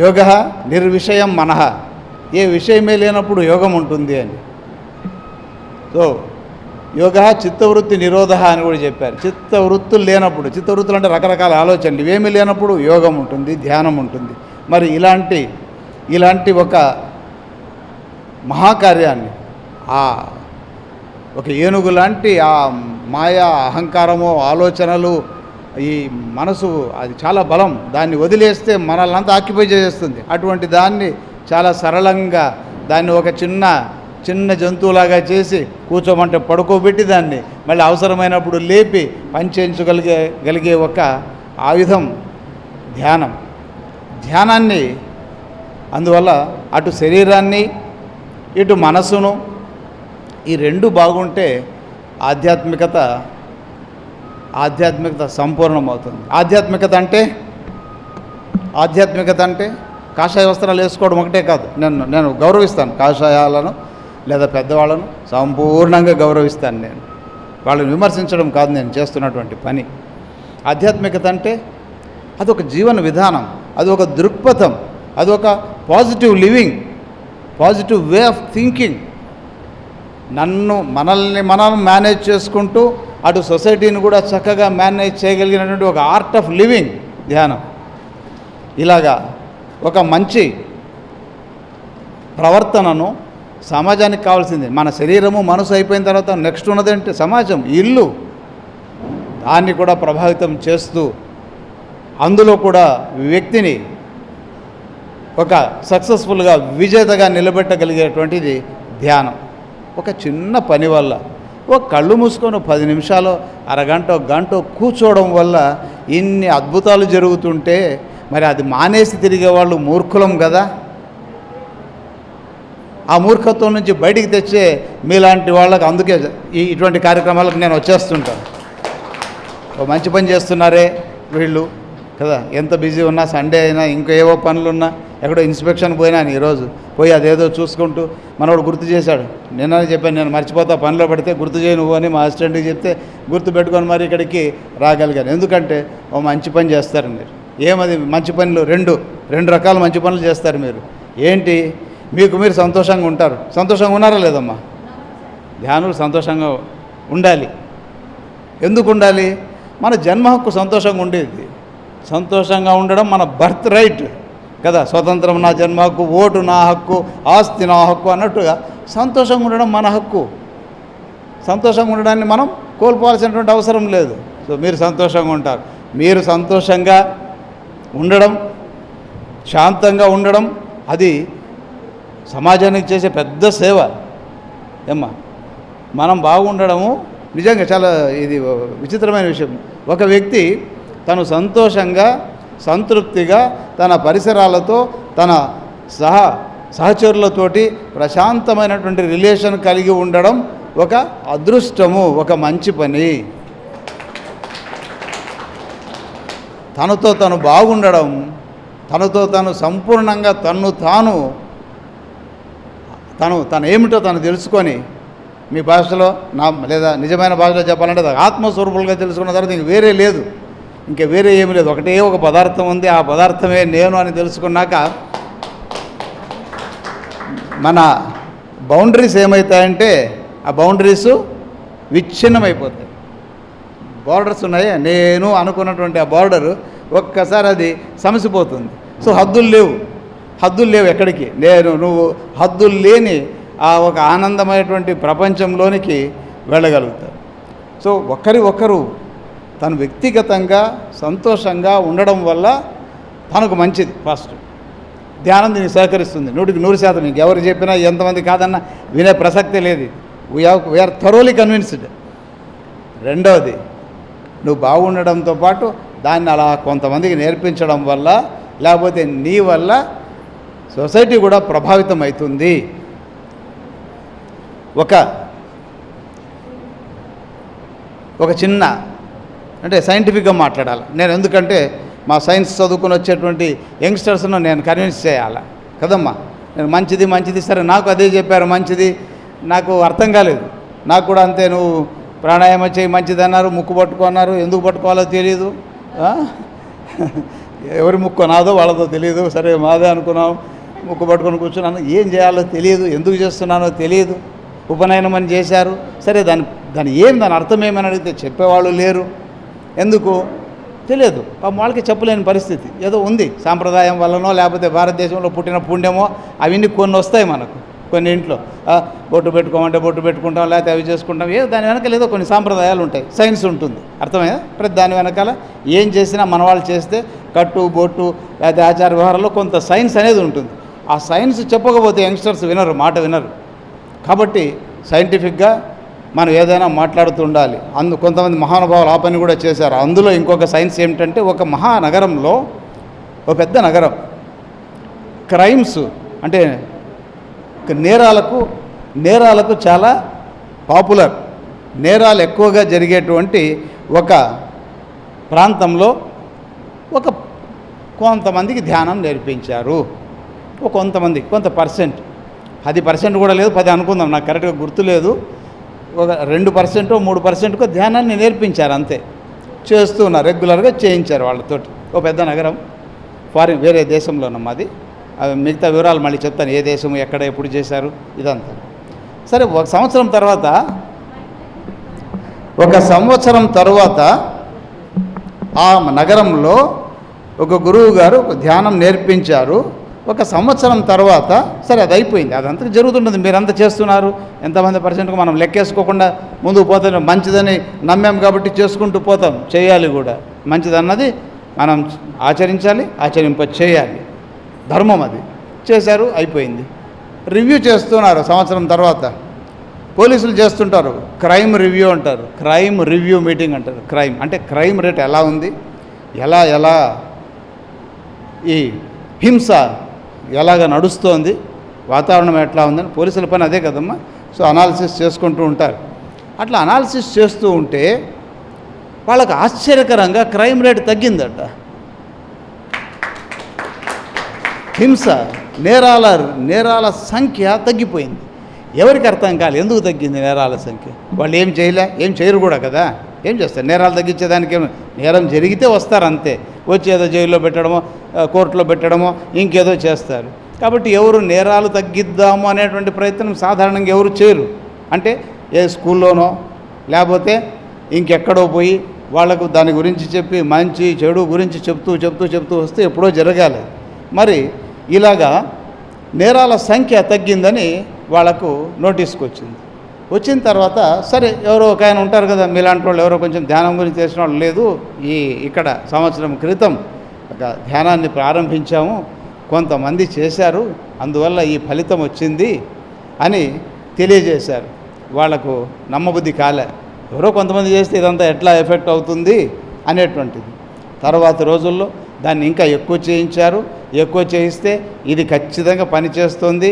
యోగ నిర్విషయం మనః, ఏ విషయమే లేనప్పుడు యోగం ఉంటుంది అని. సో యోగ చిత్తవృత్తి నిరోధ అని కూడా చెప్పారు. చిత్తవృత్తులు లేనప్పుడు, చిత్తవృత్తులు అంటే రకరకాల ఆలోచనలు, ఇవేమీ లేనప్పుడు యోగం ఉంటుంది, ధ్యానం ఉంటుంది. మరి ఇలాంటి ఒక మహాకార్యాన్ని, ఒక ఏనుగు లాంటి ఆ మాయా, అహంకారము, ఆలోచనలు, ఈ మనసు, అది చాలా బలం. దాన్ని వదిలేస్తే మనల్ని అంతా ఆక్యుపై చేసేస్తుంది. అటువంటి దాన్ని చాలా సరళంగా, దాన్ని ఒక చిన్న జంతువులాగా చేసి కూర్చోమంటే పడుకోబెట్టి, దాన్ని మళ్ళీ అవసరమైనప్పుడు లేపి పనిచేయించగలిగే ఒక ఆయుధం ధ్యానాన్ని. అందువల్ల అటు శరీరాన్ని, ఇటు మనసును, ఈ 2 బాగుంటే ఆధ్యాత్మికత సంపూర్ణమవుతుంది. ఆధ్యాత్మికత అంటే కాషాయ వస్త్రాలు వేసుకోవడం ఒకటే కాదు. నేను గౌరవిస్తాను కాషాయాలను, లేదా పెద్దవాళ్ళను సంపూర్ణంగా గౌరవిస్తాను. నేను వాళ్ళని విమర్శించడం కాదు నేను చేస్తున్నటువంటి పని. ఆధ్యాత్మికత అంటే అదొక జీవన విధానం, అదొక దృక్పథం, అదొక positive living, positive way of thinking. మనల్ని మనం మేనేజ్ చేసుకుంటూ అటు సొసైటీని కూడా చక్కగా మేనేజ్ చేయగలిగినటువంటి ఒక ఆర్ట్ ఆఫ్ లివింగ్ ధ్యానం. ఇలాగా ఒక మంచి ప్రవర్తనను సమాజానికి కావాల్సింది. మన శరీరము, మనసు అయిపోయిన తర్వాత నెక్స్ట్ ఉన్నదంటే సమాజం, ఇల్లు. దాన్ని కూడా ప్రభావితం చేస్తూ అందులో కూడా వ్యక్తిని ఒక సక్సెస్ఫుల్గా, విజేతగా నిలబెట్టగలిగేటువంటిది ధ్యానం. ఒక చిన్న పని వల్ల, ఒక కళ్ళు మూసుకొని 10 నిమిషాలు, అరగంట, గంట కూర్చోవడం వల్ల ఇన్ని అద్భుతాలు జరుగుతుంటే మరి అది మానేసి తిరిగే వాళ్ళు మూర్ఖులం కదా. ఆ మూర్ఖత్వం నుంచి బయటికి తెచ్చే మీలాంటి వాళ్ళకి అందుకే ఇటువంటి కార్యక్రమాలకు నేను వచ్చేస్తుంటాను. మంచి పని చేస్తున్నారే వీళ్ళు, కదా. ఎంత బిజీ ఉన్నా, సండే అయినా, ఇంకా ఏవో పనులున్నా, ఎక్కడో ఇన్స్పెక్షన్ పోయినా ఈరోజు పోయి అదేదో చూసుకుంటూ మనోడు గుర్తు చేశాడు. నిన్న చెప్పాను, నేను మర్చిపోతా పనిలో పడితే గుర్తు చేయి నువ్వు అని మా అసిస్టెంట్కి చెప్తే గుర్తు పెట్టుకొని మరి ఇక్కడికి రాగలిగాను. ఎందుకంటే ఓ మంచి పని చేస్తారు మీరు. ఏమది మంచి పనులు? రెండు రకాల మంచి పనులు చేస్తారు మీరు. ఏంటి? మీకు మీరు సంతోషంగా ఉంటారు. సంతోషంగా ఉన్నారా లేదమ్మా? ధ్యానులు సంతోషంగా ఉండాలి. ఎందుకు ఉండాలి? మన జన్మ హక్కు సంతోషంగా ఉండేది. సంతోషంగా ఉండడం మన బర్త్ రైట్ కదా. స్వతంత్రం నా జన్మ హక్కు, ఓటు నా హక్కు, ఆస్తి నా హక్కు అన్నట్టుగా సంతోషంగా ఉండడం మన హక్కు. సంతోషంగా ఉండడాన్ని మనం కోల్పోవాల్సినటువంటి అవసరం లేదు. సో మీరు సంతోషంగా ఉంటారు. మీరు సంతోషంగా ఉండడం, శాంతంగా ఉండడం, అది సమాజానికి చేసే పెద్ద సేవ. ఏమ్మా, మనం బాగుండడము నిజంగా చాలా ఇది విచిత్రమైన విషయం. ఒక వ్యక్తి తను సంతోషంగా, సంతృప్తిగా తన పరిసరాలతో, తన సహచరులతోటి ప్రశాంతమైనటువంటి రిలేషన్ కలిగి ఉండడం ఒక అదృష్టము, ఒక మంచి పని. తనతో తను బాగుండడం, తనతో తను సంపూర్ణంగా తను ఏమిటో తను తెలుసుకొని, మీ భాషలో లేదా నిజమైన భాషలో చెప్పాలంటే ఆత్మస్వరూపులుగా తెలుసుకున్న తర్వాత ఇంక వేరే లేదు, ఇంకా వేరే ఏమీ లేదు. ఒకటే ఒక పదార్థం ఉంది, ఆ పదార్థమే నేను అని తెలుసుకున్నాక మన బౌండరీస్ ఏమవుతాయంటే ఆ బౌండరీస్ విచ్ఛిన్నమైపోతాయి. బార్డర్స్ ఉన్నాయి, నేను అనుకున్నటువంటి ఆ బార్డరు ఒక్కసారి అది సమసిపోతుంది. సో హద్దులు లేవు ఎక్కడికి. నువ్వు హద్దులు లేని ఆ ఒక ఆనందమైనటువంటి ప్రపంచంలోనికి వెళ్ళగలుగుతారు. సో ఒకరు తను వ్యక్తిగతంగా సంతోషంగా ఉండడం వల్ల తనకు మంచిది. ఫస్ట్ ధ్యానం దీనికి సహకరిస్తుంది 100%. మీకు ఎవరు చెప్పినా, ఎంతమంది కాదన్నా వినే ప్రసక్తే లేదు. We are thoroughly convinced. రెండవది, నువ్వు బాగుండడంతో పాటు దాన్ని అలా కొంతమందికి నేర్పించడం వల్ల, లేకపోతే నీ వల్ల సొసైటీ కూడా ప్రభావితం అవుతుంది. ఒక చిన్న అంటే సైంటిఫిక్గా మాట్లాడాలి నేను. ఎందుకంటే మా సైన్స్ చదువుకుని వచ్చేటువంటి యంగ్స్టర్స్ను నేను కన్విన్స్ చేయాలి కదమ్మా. నేను మంచిది సరే, నాకు అదే చెప్పారు మంచిది, నాకు అర్థం కాలేదు. నాకు కూడా అంతే, నువ్వు ప్రాణాయామం చేయి మంచిది అన్నారు, ముక్కు పట్టుకున్నారు, ఎందుకు పట్టుకోవాలో తెలియదు. ఎవరి ముక్కు నాదో వాళ్ళదో తెలియదు. సరే మాదే అనుకున్నాం, ముక్కు పట్టుకొని కూర్చున్నాను, ఏం చేయాలో తెలియదు, ఎందుకు చేస్తున్నానో తెలియదు. ఉపనయనం అని చేశారు, సరే దాని దాని అర్థం ఏమని అడిగితే చెప్పేవాళ్ళు లేరు. ఎందుకు తెలియదు, వాళ్ళకి చెప్పలేని పరిస్థితి ఏదో ఉంది. సాంప్రదాయం వల్లనో, లేకపోతే భారతదేశంలో పుట్టిన పుణ్యమో అవన్నీ కొన్ని వస్తాయి మనకు. కొన్ని ఇంట్లో బొట్టు పెట్టుకోమంటే బొట్టు పెట్టుకుంటాం, లేకపోతే అవి చేసుకుంటాం. దాని వెనకాల ఏదో కొన్ని సాంప్రదాయాలు ఉంటాయి, సైన్స్ ఉంటుంది. అర్థమైందా? ప్రతి దాని వెనకాల ఏం చేసినా మన వాళ్ళు చేస్తే కట్టు బొట్టు లేకపోతే ఆచార వ్యవహారాల్లో కొంత సైన్స్ అనేది ఉంటుంది. ఆ సైన్స్ చెప్పకపోతే యంగ్స్టర్స్ మాట వినరు. కాబట్టి సైంటిఫిక్గా మనం ఏదైనా మాట్లాడుతూ ఉండాలి. కొంతమంది మహానుభావులు ఆ పని కూడా చేశారు. అందులో ఇంకొక సైన్స్ ఏమిటంటే, ఒక మహానగరంలో, ఒక పెద్ద నగరం, క్రైమ్స్ అంటే నేరాలకు చాలా పాపులర్, నేరాలు ఎక్కువగా జరిగేటువంటి ఒక ప్రాంతంలో కొంతమందికి ధ్యానం నేర్పించారు. కొంత పర్సెంట్, 10% కూడా లేదు, 10 అనుకుందాం, నాకు కరెక్ట్గా గుర్తులేదు. ఒక 2%, 3%కో ధ్యానాన్ని నేర్పించారు అంతే. చేస్తూ ఉన్నారు, రెగ్యులర్గా చేయించారు వాళ్ళతోటి. ఒక పెద్ద నగరం, వేరే దేశంలో ఉన్నది. అవి మిగతా వివరాలు మళ్ళీ చెప్తాను, ఏ దేశం ఎక్కడ ఎప్పుడు చేశారు ఇదంతా. సరే, ఒక సంవత్సరం తర్వాత ఆ నగరంలో ఒక గురువు గారు ఒక ధ్యానం నేర్పించారు. ఒక సంవత్సరం తర్వాత సరే అది అయిపోయింది. అదంతా జరుగుతుంటుంది, మీరంతా చేస్తున్నారు. ఎంతమంది పర్సెంట్కు మనం లెక్కేసుకోకుండా ముందుకు పోతాం. మంచిదని నమ్మాం కాబట్టి చేసుకుంటూ పోతాం. చేయాలి కూడా, మంచిదన్నది మనం ఆచరించాలి, చేయాలి, ధర్మం అది. చేశారు, అయిపోయింది. రివ్యూ చేస్తున్నారు సంవత్సరం తర్వాత. పోలీసులు చేస్తుంటారు, క్రైమ్ రివ్యూ అంటారు, క్రైమ్ రివ్యూ మీటింగ్ అంటారు. క్రైమ్ అంటే క్రైమ్ రేట్ ఎలా ఉంది, ఎలా ఈ హింస ఎలాగ నడుస్తోంది, వాతావరణం ఎట్లా ఉందని. పోలీసుల పని అదే కదమ్మా. సో అనాలిసిస్ చేసుకుంటూ ఉంటారు. అట్లా అనాలిసిస్ చేస్తూ ఉంటే వాళ్ళకు ఆశ్చర్యకరంగా క్రైమ్ రేట్ తగ్గిందట. హింస, నేరాల సంఖ్య తగ్గిపోయింది. ఎవరికి అర్థం కాలేదు ఎందుకు తగ్గింది నేరాల సంఖ్య? వాళ్ళు ఏం చేయరు కూడా కదా. ఏం చేస్తారు? నేరాలు తగ్గించేదానికి నేరం జరిగితే వస్తారు అంతే, వచ్చి ఏదో జైల్లో పెట్టడమో కోర్టులో పెట్టడమో ఇంకేదో చేస్తారు. కాబట్టి ఎవరు నేరాలు తగ్గిద్దాము అనేటువంటి ప్రయత్నం సాధారణంగా ఎవరు చేయరు. అంటే ఏ స్కూల్లోనో లేకపోతే ఇంకెక్కడో పోయి వాళ్ళకు దాని గురించి చెప్పి మంచి చెడు గురించి చెప్తూ వస్తే ఎప్పుడో జరగాలి. మరి ఇలాగా నేరాల సంఖ్య తగ్గిందని వాళ్ళకు నోటీస్కి వచ్చిన తర్వాత సరే ఎవరో ఒక ఆయన ఉంటారు కదా మీలాంటి వాళ్ళు, ఎవరో కొంచెం ధ్యానం గురించి తెలిసిన వాళ్ళు, లేదు ఇక్కడ సంవత్సరం క్రితం ఒక ధ్యానాన్ని ప్రారంభించాము, కొంతమంది చేశారు, అందువల్ల ఈ ఫలితం వచ్చింది అని తెలియజేశారు. వాళ్లకు నమ్మబుద్ధి కాలే. ఎవరో కొంతమంది చేస్తే ఇదంతా ఎట్లా ఎఫెక్ట్ అవుతుంది అనేటువంటిది. తర్వాత రోజుల్లో దాన్ని ఇంకా ఎక్కువ చేయించారు. ఎక్కువ చేయిస్తే ఇది ఖచ్చితంగా పనిచేస్తుంది,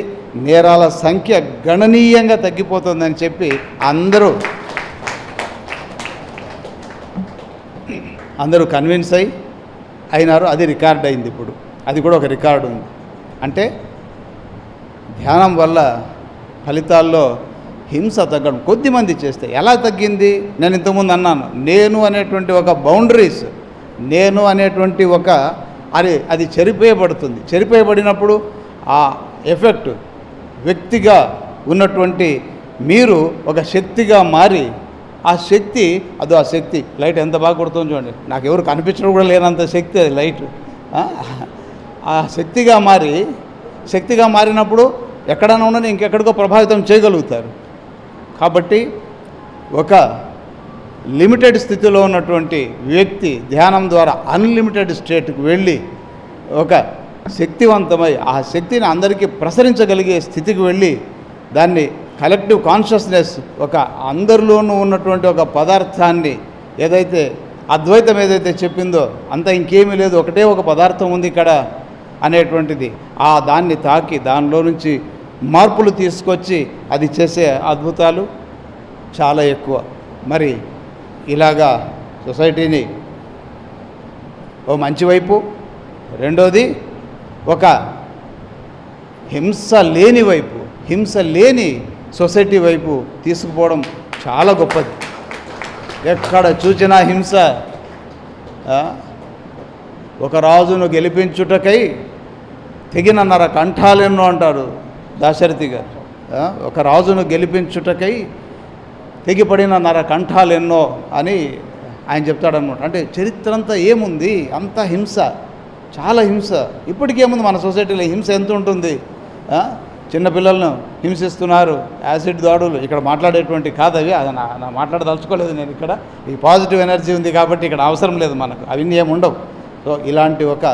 నేరాల సంఖ్య గణనీయంగా తగ్గిపోతుందని చెప్పి అందరూ కన్విన్స్ అయినారు. అది రికార్డ్ అయింది. ఇప్పుడు అది కూడా ఒక రికార్డు ఉంది. అంటే ధ్యానం వల్ల ఫలితాల్లో హింస తగ్గడం కొద్దిమంది చేస్తే ఎలా తగ్గింది? నేను ఇంతకుముందు అన్నాను, నేను అనేటువంటి ఒక బౌండరీస్, నేను అనేటువంటి ఒక అది చెరిపేయబడుతుంది. చెరిపేయబడినప్పుడు ఆ ఎఫెక్ట్ వ్యక్తిగా ఉన్నటువంటి మీరు ఒక శక్తిగా మారి ఆ శక్తి లైట్ ఎంత బాగా కొడుతుంది చూడండి, నాకు ఎవరు కనిపించడం కూడా లేనంత శక్తి అది లైట్. ఆ శక్తిగా మారినప్పుడు ఎక్కడైనా ఉన్నది ఇంకెక్కడికో ప్రభావితం చేయగలుగుతారు. కాబట్టి ఒక లిమిటెడ్ స్థితిలో ఉన్నటువంటి వ్యక్తి ధ్యానం ద్వారా అన్లిమిటెడ్ స్టేట్కి వెళ్ళి ఒక శక్తివంతమై ఆ శక్తిని అందరికీ ప్రసరించగలిగే స్థితికి వెళ్ళి దాన్ని కలెక్టివ్ కాన్షియస్నెస్, ఒక అందరిలోనూ ఉన్నటువంటి ఒక పదార్థాన్ని ఏదైతే అద్వైతం ఏదైతే చెప్పిందో అంత ఇంకేమీ లేదు, ఒకటే ఒక పదార్థం ఉంది ఇక్కడ అనేటువంటిది, దాన్ని తాకి దానిలో నుంచి మార్పులు తీసుకొచ్చి అది చేసే అద్భుతాలు చాలా ఎక్కువ. మరి ఇలాగా సొసైటీని ఓ మంచి వైపు, రెండోది ఒక హింస లేని సొసైటీ వైపు తీసుకుపోవడం చాలా గొప్పది. ఎక్కడ చూచినా హింస. ఒక రాజును గెలిపించుటకై తెగినన్నర కంఠాలెన్నో అంటారు దాశరథి గారు. ఒక రాజును గెలిపించుటకై తెగిపడినన్నర కంఠాలెన్నో అని ఆయన చెప్తాడనమాట. అంటే చరిత్ర అంతా ఏముంది? అంత హింస, చాలా హింస. ఇప్పటికేముంది మన సొసైటీలో హింస ఎంత ఉంటుంది? చిన్నపిల్లలను హింసిస్తున్నారు, యాసిడ్ దాడులు. ఇక్కడ మాట్లాడేటువంటి కాదు అవి, అది నా మాట్లాడదలుచుకోలేదు నేను. ఇక్కడ ఈ పాజిటివ్ ఎనర్జీ ఉంది కాబట్టి ఇక్కడ అవసరం లేదు మనకు, అవన్నీ ఏమి ఉండవు. సో ఇలాంటి ఒక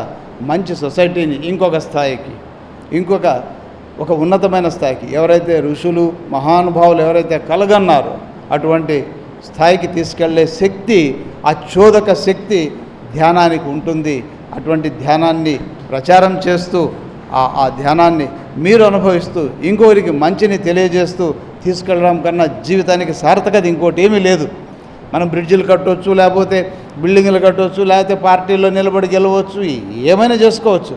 మంచి సొసైటీని ఇంకొక స్థాయికి, ఒక ఉన్నతమైన స్థాయికి ఎవరైతే ఋషులు మహానుభావులు ఎవరైతే కలగన్నారో అటువంటి స్థాయికి తీసుకెళ్లే శక్తి, ఆ చోదక శక్తి ధ్యానానికి ఉంటుంది. అటువంటి ధ్యానాన్ని ప్రచారం చేస్తూ ఆ ధ్యానాన్ని మీరు అనుభవిస్తూ ఇంకొకరికి మంచిని తెలియజేస్తూ తీసుకెళ్ళడం కన్నా జీవితానికి సార్థకత ఇంకోటి ఏమీ లేదు. మనం బ్రిడ్జిలు కట్టవచ్చు, లేకపోతే బిల్డింగ్లు కట్టవచ్చు, లేకపోతే పార్టీల్లో నిలబడి గెలవచ్చు, ఏమైనా చేసుకోవచ్చు.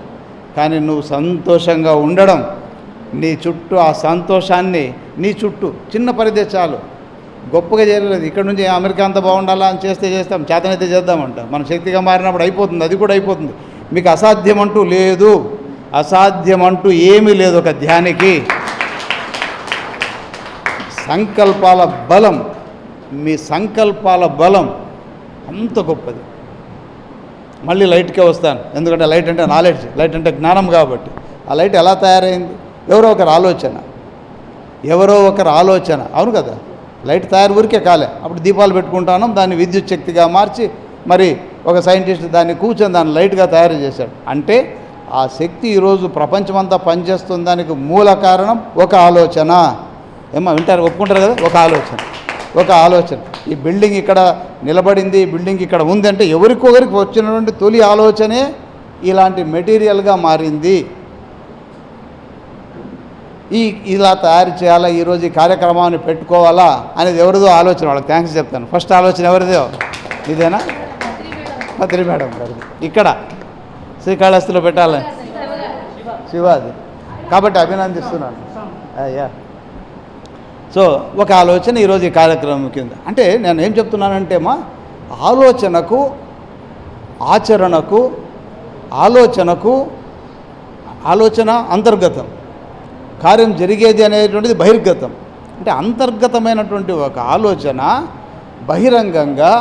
కానీ నువ్వు సంతోషంగా ఉండడం, నీ చుట్టూ ఆ సంతోషాన్ని, నీ చుట్టూ చిన్న పరిధి చాలు. గొప్పగా చేయలేదు. ఇక్కడ నుంచి అమెరికా అంతా బాగుండాలా అని చేస్తాం, చేతనైతే చేద్దామంట. మనం శక్తిగా మారినప్పుడు అయిపోతుంది, అది కూడా అయిపోతుంది. మీకు అసాధ్యం అంటూ లేదు, అసాధ్యం అంటూ ఏమీ లేదు. ఒక ధ్యానికి సంకల్పాల బలం, మీ సంకల్పాల బలం అంత గొప్పది. మళ్ళీ లైట్కే వస్తాను, ఎందుకంటే లైట్ అంటే నాలెడ్జ్, లైట్ అంటే జ్ఞానం కాబట్టి. ఆ లైట్ ఎలా తయారైంది? ఎవరో ఒకరు ఆలోచన, అవును కదా. లైట్ తయారు ఊరికే కాలే. అప్పుడు దీపాలు పెట్టుకుంటాను, దాన్ని విద్యుత్ శక్తిగా మార్చి మరి ఒక సైంటిస్ట్ దాన్ని కూర్చొని దాన్ని లైట్గా తయారు చేశాడు. అంటే ఆ శక్తి ఈరోజు ప్రపంచమంతా పనిచేస్తుంది. దానికి మూల కారణం ఒక ఆలోచన. వింటారు, ఒప్పుకుంటారు కదా. ఒక ఆలోచన. ఈ బిల్డింగ్ ఇక్కడ నిలబడింది, ఈ బిల్డింగ్ ఇక్కడ ఉందంటే ఎవరికొకరికి వచ్చినటువంటి తొలి ఆలోచనే ఇలాంటి మెటీరియల్గా మారింది. ఇలా తయారు చేయాలా, ఈరోజు ఈ కార్యక్రమాన్ని పెట్టుకోవాలా అనేది ఎవరిదో ఆలోచన. వాళ్ళకి థ్యాంక్స్ చెప్తాను. ఫస్ట్ ఆలోచన ఎవరిదో? ఇదేనా? పత్రి మేడం గారు. ఇక్కడ శ్రీకాళహస్తిలో పెట్టాలి. శివాది. కాబట్టి అభినందిస్తున్నాను. అయ్యా, సో ఒక ఆలోచన ఈరోజు ఈ కార్యక్రమం కింద. అంటే నేను ఏం చెప్తున్నానంటే ఆలోచనకు ఆలోచన అంతర్గతం, కార్యం జరిగేది అనేటువంటిది బహిర్గతం. అంటే అంతర్గతమైనటువంటి ఒక ఆలోచన బహిరంగంగా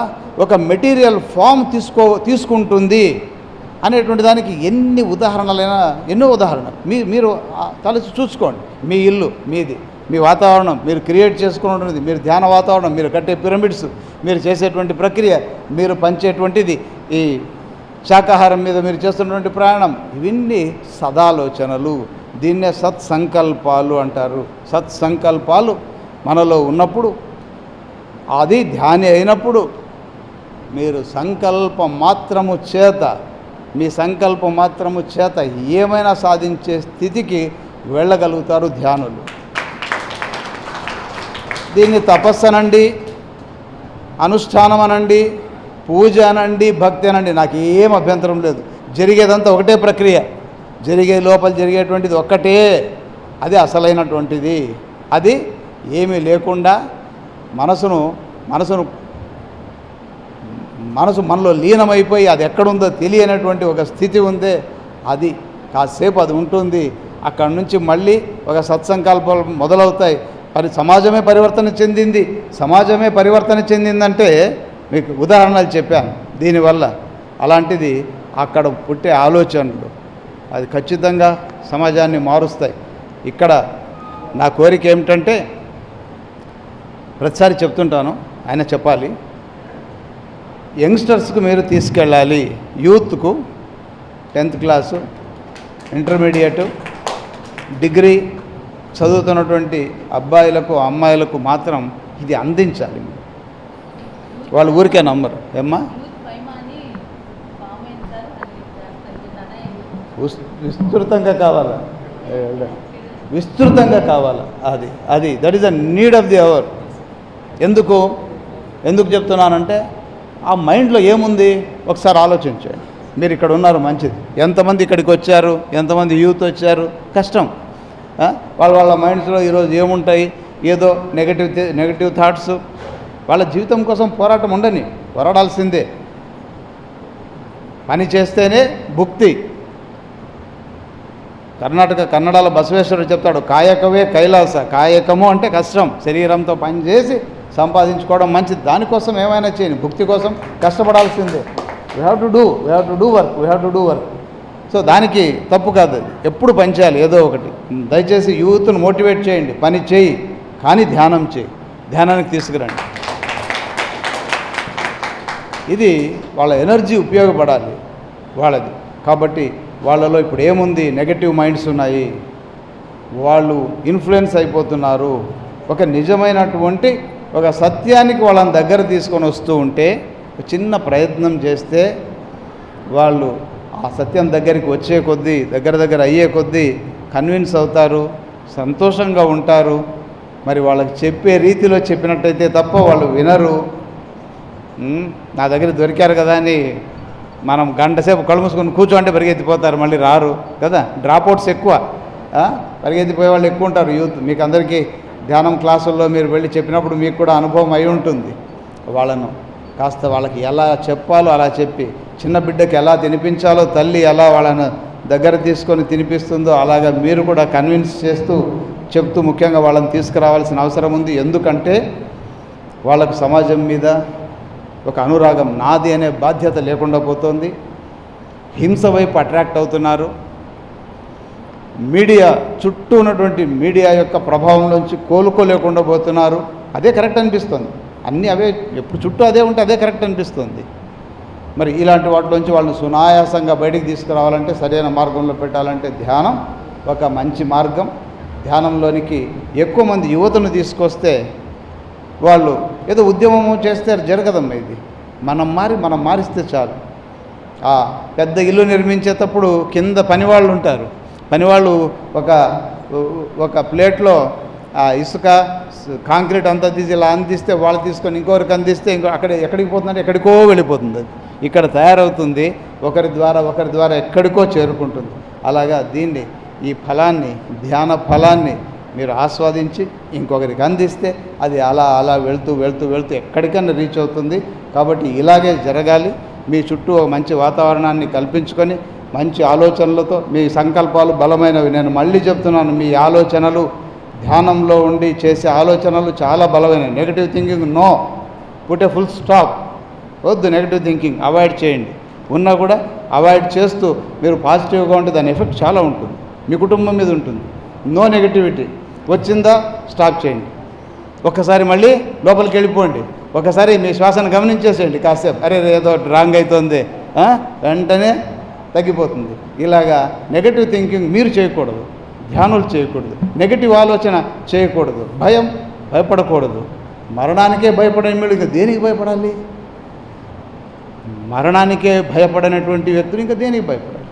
ఒక మెటీరియల్ ఫామ్ తీసుకుంటుంది అనేటువంటి దానికి ఎన్ని ఉదాహరణలైనా, ఎన్నో ఉదాహరణలు మీరు తలచి చూసుకోండి. మీ ఇల్లు మీది, మీ వాతావరణం మీరు క్రియేట్ చేసుకున్నటువంటిది, మీరు ధ్యాన వాతావరణం, మీరు కట్టే పిరమిడ్స్, మీరు చేసేటువంటి ప్రక్రియ, మీరు పంచేటువంటిది, ఈ శాకాహారం మీద మీరు చేస్తున్నటువంటి ప్రయాణం, ఇవన్నీ సదాలోచనలు. దీన్నే సత్సంకల్పాలు అంటారు. సత్సంకల్పాలు మనలో ఉన్నప్పుడు, అది ధ్యాని అయినప్పుడు మీరు సంకల్పం మాత్రము చేత, మీ సంకల్పం మాత్రము చేత ఏమైనా సాధించే స్థితికి వెళ్ళగలుగుతారు ధ్యానులు. దీన్ని తపస్సు అనండి, అనుష్ఠానం అనండి, పూజ అనండి, భక్తి అనండి, నాకు ఏం అభ్యంతరం లేదు. జరిగేదంతా ఒకటే ప్రక్రియ, లోపల జరిగేటువంటిది ఒక్కటే, అది అసలైనటువంటిది. అది ఏమీ లేకుండా మనసు మనలో లీనమైపోయి అది ఎక్కడుందో తెలియనటువంటి ఒక స్థితి ఉందే, అది కాసేపు అది ఉంటుంది. అక్కడి నుంచి మళ్ళీ ఒక సత్సంకల్పాలు మొదలవుతాయి. సమాజమే పరివర్తన చెందిందంటే మీకు ఉదాహరణలు చెప్పాను దీనివల్ల. అలాంటిది అక్కడ పుట్టే ఆలోచనలు అది ఖచ్చితంగా సమాజాన్ని మారుస్తాయి. ఇక్కడ నా కోరిక ఏమిటంటే, ప్రతిసారి చెప్తుంటాను, ఆయన చెప్పాలి, యంగ్స్టర్స్కు మీరు తీసుకెళ్ళాలి. యూత్కు 10th క్లాసు, ఇంటర్మీడియట్, డిగ్రీ చదువుతున్నటువంటి అబ్బాయిలకు అమ్మాయిలకు మాత్రం ఇది అందించాలి. వాళ్ళు ఊరికే నమ్మరు. ఏమ్మా, విస్తృతంగా కావాలా, అది that is the need of the hour. ఎందుకు చెప్తున్నానంటే, ఆ మైండ్లో ఏముంది ఒకసారి ఆలోచించండి. మీరు ఇక్కడ ఉన్నారు, మంచిది. ఎంతమంది ఇక్కడికి వచ్చారు, ఎంతమంది యూత్ వచ్చారు, కష్టం. వాళ్ళ మైండ్స్లో ఈరోజు ఏముంటాయి, ఏదో నెగటివ్ థాట్స్. వాళ్ళ జీవితం కోసం పోరాడాల్సిందే. పని చేస్తేనే భుక్తి. కన్నడలో బసవేశ్వరుడు చెప్తాడు, కాయకవే కైలాస. కాయకము అంటే కష్టం, శరీరంతో పనిచేసి సంపాదించుకోవడం మంచిది. దానికోసం ఏమైనా చేయండి, భుక్తి కోసం కష్టపడాల్సిందే. We have to do work. So దానికి తప్పు కాదు, అది ఎప్పుడు పని చేయాలి ఏదో ఒకటి. దయచేసి యూత్ను మోటివేట్ చేయండి, పని చేయి, కానీ ధ్యానం చేయి, ధ్యానానికి తీసుకురండి. ఇది వాళ్ళ ఎనర్జీ ఉపయోగపడాలి వాళ్ళది. కాబట్టి వాళ్ళలో ఇప్పుడు ఏముంది, నెగటివ్ మైండ్స్ ఉన్నాయి, వాళ్ళు ఇన్ఫ్లుయెన్స్ అయిపోతున్నారు. ఒక నిజమైనటువంటి ఒక సత్యానికి వాళ్ళని దగ్గర తీసుకొని వస్తూ ఉంటే, చిన్న ప్రయత్నం చేస్తే వాళ్ళు ఆ సత్యం దగ్గరికి వచ్చే కొద్దీ, దగ్గర అయ్యే కొద్దీ కన్విన్స్ అవుతారు, సంతోషంగా ఉంటారు. మరి వాళ్ళకి చెప్పే రీతిలో చెప్పినట్టయితే తప్ప వాళ్ళు వినరు. నా దగ్గర దొరికారు కదా అని మనం గంట సేపు కళ్ళు మూసుకొని కూర్చోంటే పరిగెత్తిపోతారు, మళ్ళీ రారు కదా. డ్రాప్అవుట్స్ ఎక్కువ, పరిగెత్తిపోయే వాళ్ళు ఎక్కువ ఉంటారు యూత్. మీకు అందరికీ ధ్యానం క్లాసుల్లో మీరు వెళ్ళి చెప్పినప్పుడు మీకు కూడా అనుభవం అయి ఉంటుంది. వాళ్ళను కాస్త వాళ్ళకి ఎలా చెప్పాలో అలా చెప్పి, చిన్న బిడ్డకి ఎలా తినిపించాలో తల్లి ఎలా వాళ్ళను దగ్గర తీసుకొని తినిపిస్తుందో అలాగా మీరు కూడా కన్విన్స్ చేస్తూ చెప్తూ ముఖ్యంగా వాళ్ళని తీసుకురావాల్సిన అవసరం ఉంది. ఎందుకంటే వాళ్ళకు సమాజం మీద ఒక అనురాగం, నాది అనే బాధ్యత లేకుండా పోతుంది. హింస వైపు అట్రాక్ట్ అవుతున్నారు. మీడియా చుట్టూ ఉన్నటువంటి మీడియా యొక్క ప్రభావంలోంచి కోలుకోలేకుండా పోతున్నారు. అదే కరెక్ట్ అనిపిస్తుంది. అన్నీ అవే, ఎప్పుడు చుట్టూ అదే ఉంటే అదే కరెక్ట్ అనిపిస్తుంది. మరి ఇలాంటి వాటిలోంచి వాళ్ళని సునాయాసంగా బయటికి తీసుకురావాలంటే, సరైన మార్గంలో పెట్టాలంటే ధ్యానం ఒక మంచి మార్గం. ధ్యానంలోనికి ఎక్కువ మంది యువతను తీసుకొస్తే, వాళ్ళు ఏదో ఉద్యమము చేస్తే జరగదమ్మా. ఇది మనం మారిస్తే చాలు. పెద్ద ఇల్లు నిర్మించేటప్పుడు కింద పనివాళ్ళు ఉంటారు. పనివాళ్ళు ఒక ప్లేట్లో ఇసుక కాంక్రీట్ అంతా తీసి ఇలా అందిస్తే, వాళ్ళు తీసుకొని ఇంకొకరికి అందిస్తే ఎక్కడికి పోతుందంటే ఎక్కడికో వెళ్ళిపోతుంది. అది ఇక్కడ తయారవుతుంది, ఒకరి ద్వారా ఎక్కడికో చేరుకుంటుంది. అలాగా దీన్ని ఈ ఫలాన్ని, ధ్యాన ఫలాన్ని మీరు ఆస్వాదించి ఇంకొకరికి అందిస్తే అది అలా అలా వెళ్తూ వెళ్తూ వెళ్తూ ఎక్కడికన్నా రీచ్ అవుతుంది. కాబట్టి ఇలాగే జరగాలి. మీ చుట్టూ ఒక మంచి వాతావరణాన్ని కల్పించుకొని మంచి ఆలోచనలతో మీ సంకల్పాలు బలమైనవి. నేను మళ్ళీ చెప్తున్నాను, మీ ఆలోచనలు ధ్యానంలో ఉండి చేసే ఆలోచనలు చాలా బలమైనవి. Negative thinking no, put a full stop. వద్దు నెగిటివ్ థింకింగ్, అవాయిడ్ చేయండి. ఉన్నా కూడా అవాయిడ్ చేస్తూ మీరు పాజిటివ్గా ఉంటే దాని ఎఫెక్ట్ చాలా ఉంటుంది, మీ కుటుంబం మీద ఉంటుంది. No negativity. వచ్చిందా స్టాప్ చేయండి. ఒక్కసారి మళ్ళీ లోపలికి వెళ్ళిపోండి. ఒకసారి మీ శ్వాసను గమనించేసేయండి కాసేపు. అరే ఏదో రాంగ్ అవుతుంది, వెంటనే తగ్గిపోతుంది. ఇలాగా నెగటివ్ థింకింగ్ మీరు చేయకూడదు, ధ్యానులు చేయకూడదు, నెగటివ్ ఆలోచన చేయకూడదు, భయపడకూడదు. మరణానికే భయపడని మీరు ఇంకా దేనికి భయపడాలి? మరణానికే భయపడనటువంటి వ్యక్తులు ఇంకా దేనికి భయపడాలి?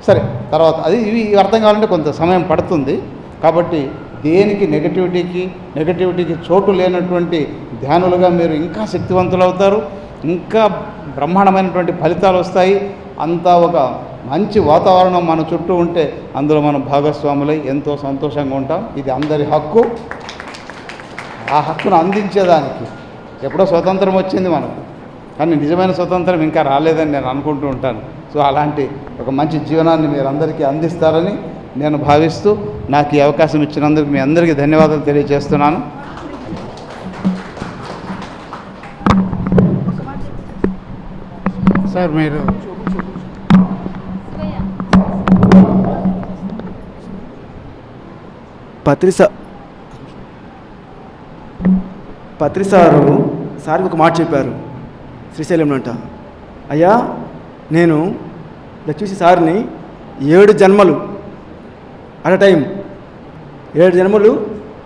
సరే, తర్వాత అది ఇవి అర్థం కావాలంటే కొంత సమయం పడుతుంది. కాబట్టి దేనికి నెగటివిటీకి చోటు లేనటువంటి ధ్యానులుగా మీరు ఇంకా శక్తివంతులు అవుతారు. ఇంకా బ్రహ్మాండమైనటువంటి ఫలితాలు వస్తాయి. అంతా ఒక మంచి వాతావరణం మన చుట్టూ ఉంటే అందులో మనం భాగస్వాములై ఎంతో సంతోషంగా ఉంటాం. ఇది అందరి హక్కు. ఆ హక్కును అందించేదానికి ఎప్పుడో స్వతంత్రం వచ్చింది మనకు, కానీ నిజమైన స్వతంత్రం ఇంకా రాలేదని నేను అనుకుంటూ ఉంటాను. సో అలాంటి ఒక మంచి జీవనాన్ని మీరు అందరికీ అందిస్తారని నేను భావిస్తూ నాకు ఈ అవకాశం ఇచ్చినందుకు మీ అందరికీ ధన్యవాదాలు తెలియజేస్తున్నాను. సార్ మీరు పత్రి సార్కి ఒక మాట చెప్పారు శ్రీశైలంలో అంట. అయ్యా, నేను ఇలా చూసి సార్ని 7 జన్మలు అట్ టైం 7 జన్మలు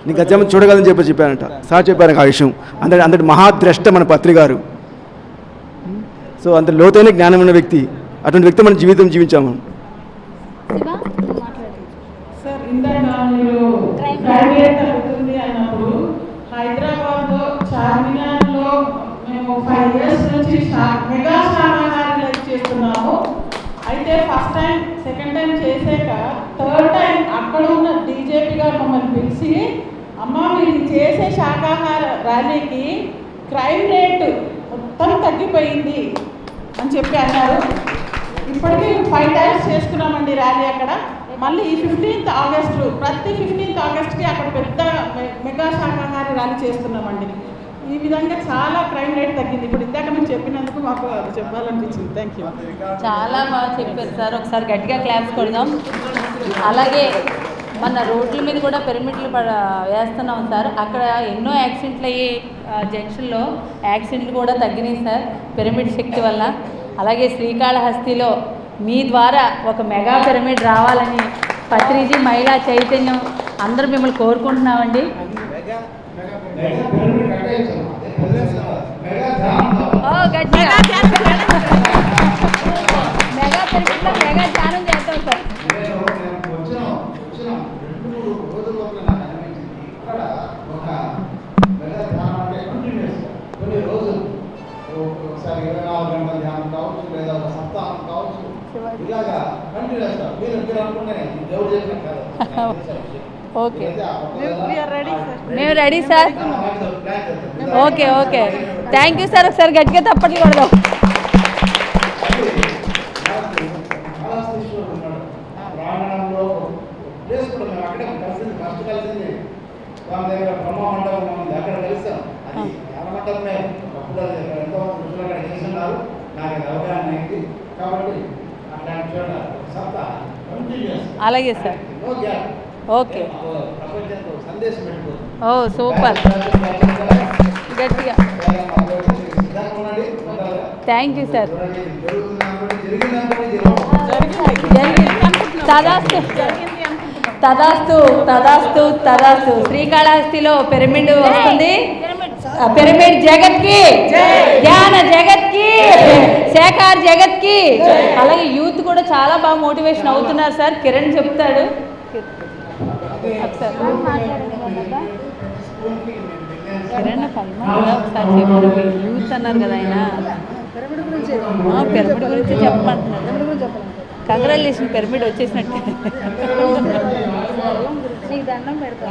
నీ గజం చూడగలని చెప్పానంట. సార్ చెప్పారు ఆ విషయం. అంతటి మహాద్రష్ట మన పత్రి గారు. సో అంత లోతైన జ్ఞానం ఉన్న వ్యక్తి, అటువంటి వ్యక్తి మన జీవితం జీవించాము. సార్, ఇందాక మీరు ప్రైవేట్ అవుతుంది అన్నప్పుడు హైదరాబాద్లో చార్మినార్లో మేము 5 years నుంచి మెగా శాకాహారి లైఫ్ చేస్తున్నాము. అయితే ఫస్ట్ టైం, సెకండ్ టైం చేసాక థర్డ్ టైం అక్కడ ఉన్న డీజేపీ గారు మమ్మల్ని పిలిచి, అమ్మ మీరు చేసే శాకాహార ర్యాలీకి క్రైమ్ రేటు మొత్తం తగ్గిపోయింది అని చెప్పి అన్నారు. ఇప్పటికీ 5 times చేసుకున్నామండి ర్యాలీ అక్కడ. మళ్ళీ ఈ 15th ఆగస్టు, ప్రతి 15th ఆగస్ట్కి అక్కడ పెద్ద మెగా శాకాహారి ర్యాలీ చేస్తున్నామండి. ఈ విధంగా చాలా క్రైమ్ రేట్ తగ్గింది. ఇప్పుడు ఇందాక మీరు చెప్పినందుకు మాకు అది చెప్పాలనిపించింది. Thank you. చాలా బాగా చెప్పారు సార్. ఒకసారి గట్టిగా క్లాప్స్ కొడదాం. అలాగే మన రోడ్ల మీద కూడా పిరమిడ్లు వేస్తున్నాం సార్. అక్కడ ఎన్నో యాక్సిడెంట్లు అయ్యి జంక్షన్లో యాక్సిడెంట్లు కూడా తగ్గినాయి సార్ పిరమిడ్ శక్తి వల్ల. అలాగే శ్రీకాళహస్తిలో మీ ద్వారా ఒక మెగా పిరమిడ్ రావాలని పత్రిజీ మహిళా చైతన్యం అందరూ మిమ్మల్ని కోరుకుంటున్నామండి. గట్టిగా మెగా పిరమిడ్లో మెగా ధ్యానం చేస్తాం సార్. ఒకసారి 24 గంటల ధ్యానం కావచ్చు, లేదా ఒక సప్తాహం కావచ్చు, ఇలాగా కంటిన్యూ చేస్తారు. మీరు అనుకుంటే దేవుడు చెప్పిన కదా. ఓకే, మేము ready sir. Okay okay, thank you sir. ఒకసారి గట్టిగా తప్పట్లు కొడదాం. ప్రాంగణంలో ప్లేస్ కూడా మేము అక్కడే కలిసింది, ఫస్ట్ కలిసింది వాళ్ళ దగ్గర బ్రహ్మ మండపం ఉంది, అక్కడ కలిసాం. అది ధ్యాన మండపమే. అప్పుడు ఎంతో ఋషులు అక్కడ చేస్తున్నారు. నాకు అది అవగాహన అయింది. కాబట్టి అట్లాంటి చోట సత్తా కంటిన్యూస్. అలాగే సార్. ఓకే, ప్రపంచంతో సందేశం పెట్టిపోతుంది. ఓ సూపర్, గట్టిగా థ్యాంక్ యూ సార్. తదాస్తు తదాస్తు తదాస్తు తదాస్తు. శ్రీకాళహస్తిలో పిరమిడ్ వస్తుంది. పిరమిడ్ జగత్కి, ధ్యాన జగత్కి, శాఖాహార జగత్కి. అలాగే యూత్ కూడా చాలా బాగా మోటివేషన్ అవుతున్నారు సార్. కిరణ్ చెప్తాడు. కిరణ్ ఒకసారి చెప్పారు. యూత్ అన్నారు కదా ఆయన, పిరమిడ్ గురించి చెప్పమంటున్నారు. Congratulation pyramid వచ్చేసినట్టు. నీకు దండం పెడతా.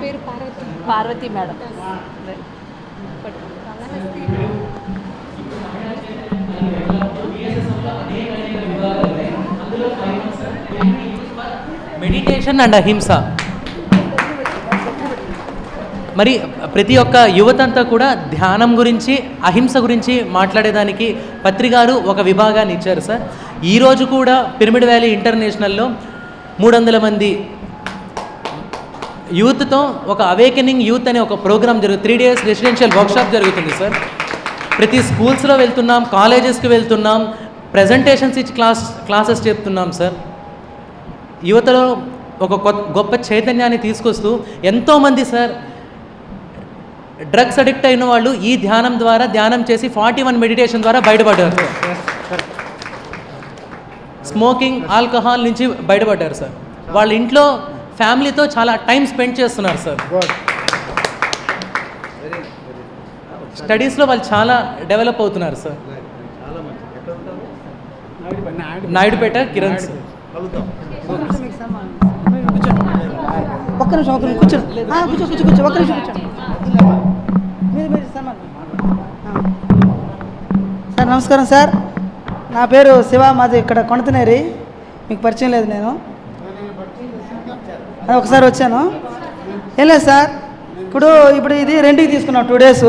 పేరు పార్వతి మేడం. మెడిటేషన్ అండ్ అహింస. మరి ప్రతి ఒక్క యువత అంతా కూడా ధ్యానం గురించి, అహింస గురించి మాట్లాడేదానికి పత్రికారు ఒక విభాగాన్ని ఇచ్చారు సార్. ఈరోజు కూడా పిరమిడ్ వ్యాలీ ఇంటర్నేషనల్లో 300 మంది యూత్తో ఒక అవేకెనింగ్ యూత్ అనే ఒక ప్రోగ్రామ్ జరుగుతుంది. 3 days రెసిడెన్షియల్ వర్క్షాప్ జరుగుతుంది సార్. ప్రతి స్కూల్స్లో వెళ్తున్నాం, కాలేజెస్కి వెళ్తున్నాం, ప్రజెంటేషన్స్ ఇచ్చి క్లాసెస్ చెప్తున్నాం సార్. యువతలో ఒక గొప్ప చైతన్యాన్ని తీసుకొస్తూ ఎంతోమంది సార్ డ్రగ్స్ అడిక్ట్ అయిన వాళ్ళు ఈ ధ్యానం ద్వారా ధ్యానం చేసి 41 మెడిటేషన్ ద్వారా బయటపడ్డారు సార్. స్మోకింగ్, ఆల్కహాల్ నుంచి బయటపడ్డారు సార్. వాళ్ళ ఇంట్లో ఫ్యామిలీతో చాలా టైం స్పెండ్ చేస్తున్నారు సార్. స్టడీస్లో వాళ్ళు చాలా డెవలప్ అవుతున్నారు సార్. నాయుడుపేట కిరణ్ సార్. ఒక్క నిమిషం కూర్చో. ఒక్క నిమిషం కూర్చోండి సార్. నమస్కారం సార్. నా పేరు శివ, మాది ఇక్కడ కొణతనేరి. మీకు పరిచయం లేదు, నేను ఒకసారి వచ్చాను. ఏం లేదు సార్, ఇప్పుడు ఇది రెంట్కి తీసుకున్నాం 2 days.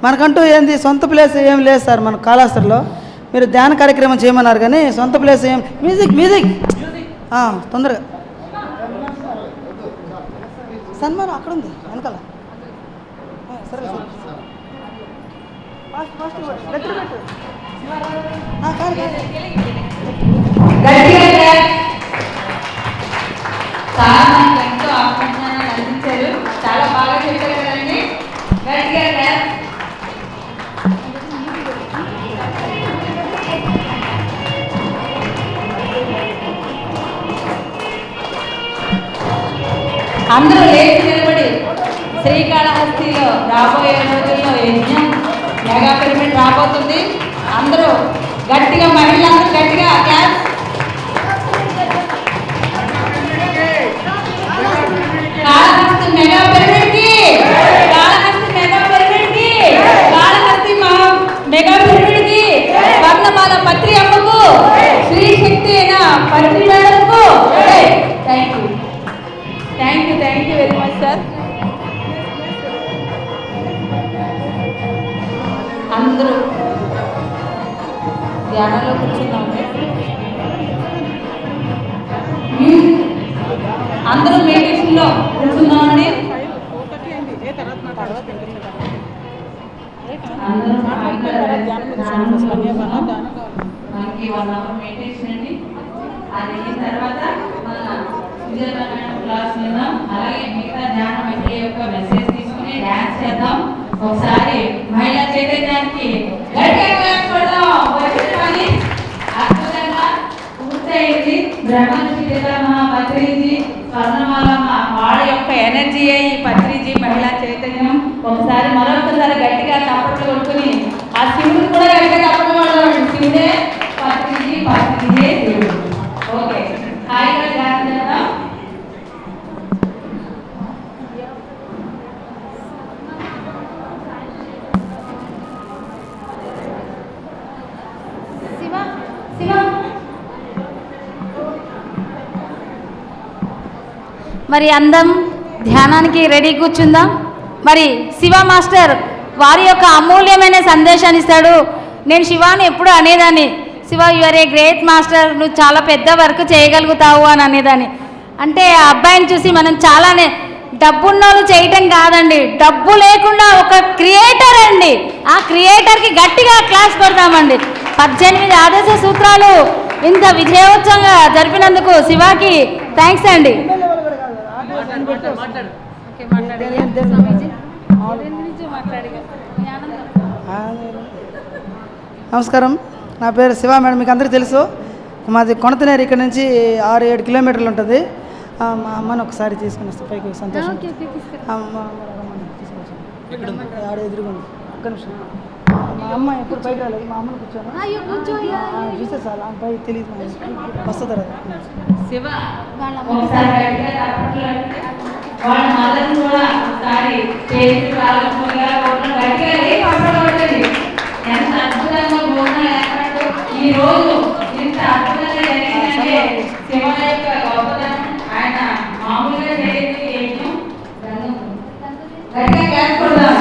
మనకంటూ ఏంది సొంత ప్లేస్ ఏం లేదు సార్. మన కాళహస్తిలో మీరు ధ్యాన కార్యక్రమం చేయమన్నారు, కానీ సొంత ప్లేస్ ఏం. మ్యూజిక్ తొందరగా సన్మానం అక్కడ ఉంది వెనకాల. సరే సార్, ఫాస్ట్ లెటర్ పెట్టు. ఎంతో ఆత్మజ్ఞానాన్ని అందించారు. చాలా బాగా చెప్పారు కదండి. గట్టిగా అందరూ లేచి నిలబడి శ్రీకాళహస్తిలో రాబోయే రోజుల్లో యజ్ఞం మెగా పిరమిడ్ రాబోతుంది. అందరూ గట్టిగా, మహిళలందరూ గట్టిగా క్లాస్. కాళహస్తి మెగా పిరమిడ్కి, కాళహస్తి మెగా పిరమిడ్కి, కాళహస్తి మెగా పిరమిడ్కి, స్వర్ణమాల పత్రి అమ్మకు, శ్రీ శక్తి అయిన పత్రి మేడంకు thank you very much sir. అందరూ ధ్యానంలో కూర్చున్నాము. అందరూ మెడిటేషన్లో కూర్చున్నామండి. మనకి 1 hour మెడిటేషన్ అండి. అది అయిన తర్వాత క్లాస్ విందాం. అలాగే మిగతా ధ్యాన మహిళ యొక్క మెసేజ్ తీసుకుని డాన్స్ చేద్దాం. ఒకసారి మహిళా చైతన్యానికి గట్టిగా క్లాస్ కొడదాం. వచ్చిన పని అద్భుతంగా పూర్తయింది. బ్రహ్మశ్రీ పత్రిజీ, స్వర్ణమాలమ్మ వాళ్ళ యొక్క ఎనర్జీయే ఈ పత్రిజీ మహిళా చైతన్యం. ఒకసారి మరొకసారి గట్టిగా తప్పట్లు కొట్టుకుని ఆ శివుడు కూడా గట్టిగా తప్పట్లు కొడదాం. శివుడే పత్రిజీ, పత్రిజీ శివుడు. ఓకే, హాయిగా ధ్యానం చేద్దాం. మరి అందం ధ్యానానికి రెడీ కూర్చుందాం. మరి శివ మాస్టర్ వారి యొక్క అమూల్యమైన సందేశాన్ని ఇస్తాడు. నేను శివాని ఎప్పుడు అనేదాన్ని, Shiva you are a great master, నువ్వు చాలా పెద్ద వర్క్ చేయగలుగుతావు అని అనేదాన్ని. అంటే ఆ అబ్బాయిని చూసి మనం చాలానే, డబ్బున్నోళ్ళు చేయటం కాదండి, డబ్బు లేకుండా ఒక క్రియేటర్ అండి. ఆ క్రియేటర్కి గట్టిగా క్లాస్ కొడతామండి. 18 ఆదర్శ సూత్రాలు ఇంత విజయోత్సవంగా జరిపినందుకు శివాకి థ్యాంక్స్ అండి. నమస్కారం, నా పేరు శివ మేడం. మీకు అందరికీ తెలుసు, మాది కొణతనేరు. ఇక్కడ నుంచి 6-7 కిలోమీటర్లు ఉంటుంది. మా అమ్మని ఒకసారి తీసుకుని వస్తే పైకి సంతోషం ఆడ ఎదురుగుంది ఒక్క నిమిషం. మా అమ్మ ఎప్పుడు పైకి రాలేదు, మా అమ్మని కూర్చోను చూస్తే సార్ ఆ పై తెలియదు వస్తుంది శివ ఒకసారి గట్టిగా తప్పట్లు అంటే వాళ్ళ మదర్ని కూడా ఒకసారి స్టేజ్కి రావాల్సిందిగా గట్టిగా పట్టబడుతుంది. ఎంత అద్భుతంగా బోధన ఏర్పడు ఈ రోజు ఇంత అద్భుతంగా జరిగిందంటే శివ యొక్క గొప్పతనం. ఆయన మామూలుగా చేయలేదు యజ్ఞం. గట్టిగా క్లాస్ కొడదాం.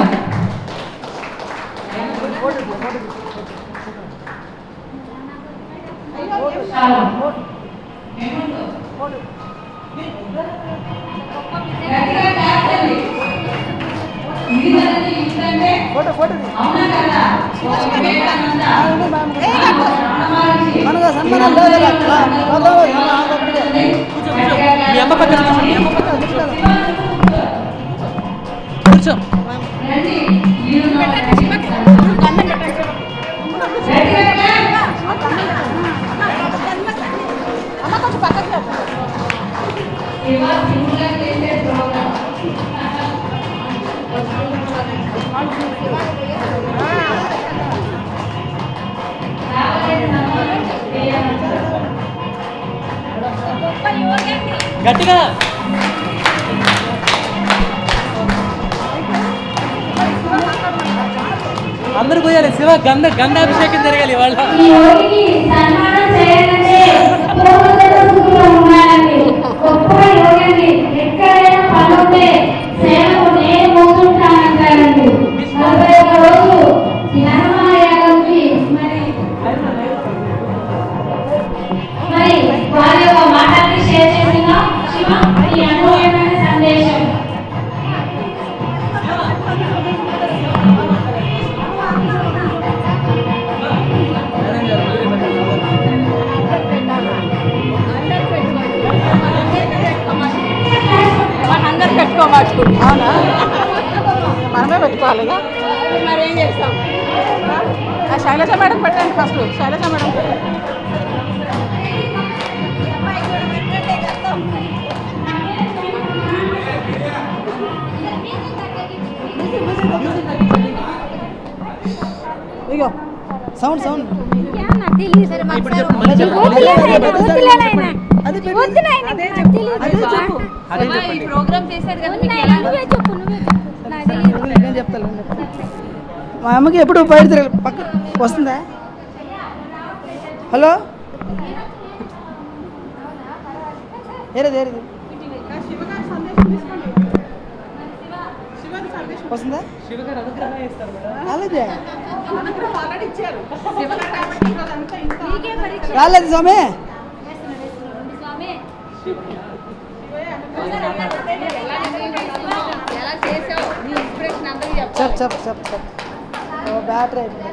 మనకు సన్మానాలు లేదు. మీ అమ్మ పక్కన కూర్చో. గట్టిగా అందరూ పోయాలి. శివ గంధాభిషేకం జరగాలి వాళ్ళ. అవునా, మనమే పెట్టుకోవాలిగా. మరి ఏం చేస్తాం? శైలజ మేడం పెట్టండి ఫస్ట్. శైలజ మేడం ఇగో సౌండ్ సౌండ్ మా అమ్మకి ఎప్పుడు బయట తిరగ పక్క వస్తుందా? హలో ఏరేది వస్తుందా? రాలేదు స్వామి. చెప్ బ్యాటరీ అయిపోయింది.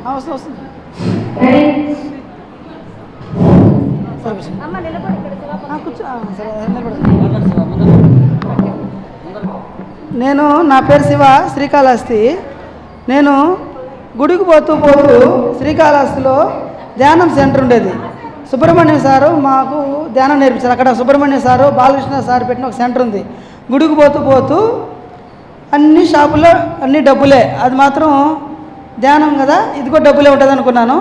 వస్తుంది కూర్చో. నేను నా పేరు శివ, శ్రీకాళహస్తి. నేను గుడికి పోతూ శ్రీకాళహస్తిలో ధ్యానం సెంటర్ ఉండేది. సుబ్రహ్మణ్యం సారు మాకు ధ్యానం నేర్పించారు. అక్కడ సుబ్రహ్మణ్యం సారు, బాలకృష్ణ సార్ పెట్టిన ఒక సెంటర్ ఉంది. గుడికి పోతూ అన్ని షాపుల్లో అన్ని డబ్బులే. అది మాత్రం ధ్యానం కదా, ఇది కూడా డబ్బులే ఉంటుంది అనుకున్నాను.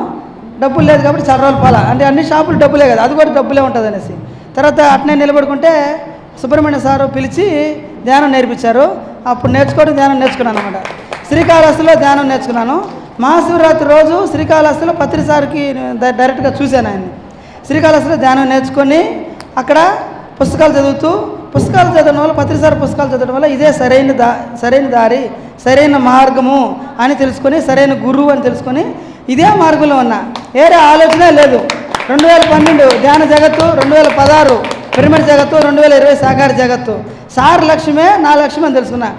డబ్బులు లేదు కాబట్టి చాలా రోజులు పాల అంటే అన్ని షాపులు డబ్బులే కదా, అది కూడా డబ్బులే ఉంటుంది అనేసి తర్వాత అట్నే నిలబడుకుంటే సుబ్రహ్మణ్య సారు పిలిచి ధ్యానం నేర్పించారు. అప్పుడు ధ్యానం నేర్చుకున్నాను అనమాట. శ్రీకాళహస్తిలో ధ్యానం నేర్చుకున్నాను. మహాశివరాత్రి రోజు శ్రీకాళహస్తిలో పత్రి సార్కి డైరెక్ట్గా చూశాను ఆయన్ని. శ్రీకాళహస్తిలో ధ్యానం నేర్చుకొని అక్కడ పుస్తకాలు చదవడం వల్ల పత్రిసారి పుస్తకాలు చదవడం వల్ల ఇదే సరైన దారి, సరైన మార్గము అని తెలుసుకొని, సరైన గురువు అని తెలుసుకొని ఇదే మార్గంలో ఉన్నా. వేరే ఆలోచనే లేదు. 2012 ధ్యాన జగత్తు, 2016 పిరమిడ్ జగత్తు, 2020 సాకార జగత్తు. సార్ లక్ష్యమే నా లక్ష్యం అని తెలుసుకున్నా.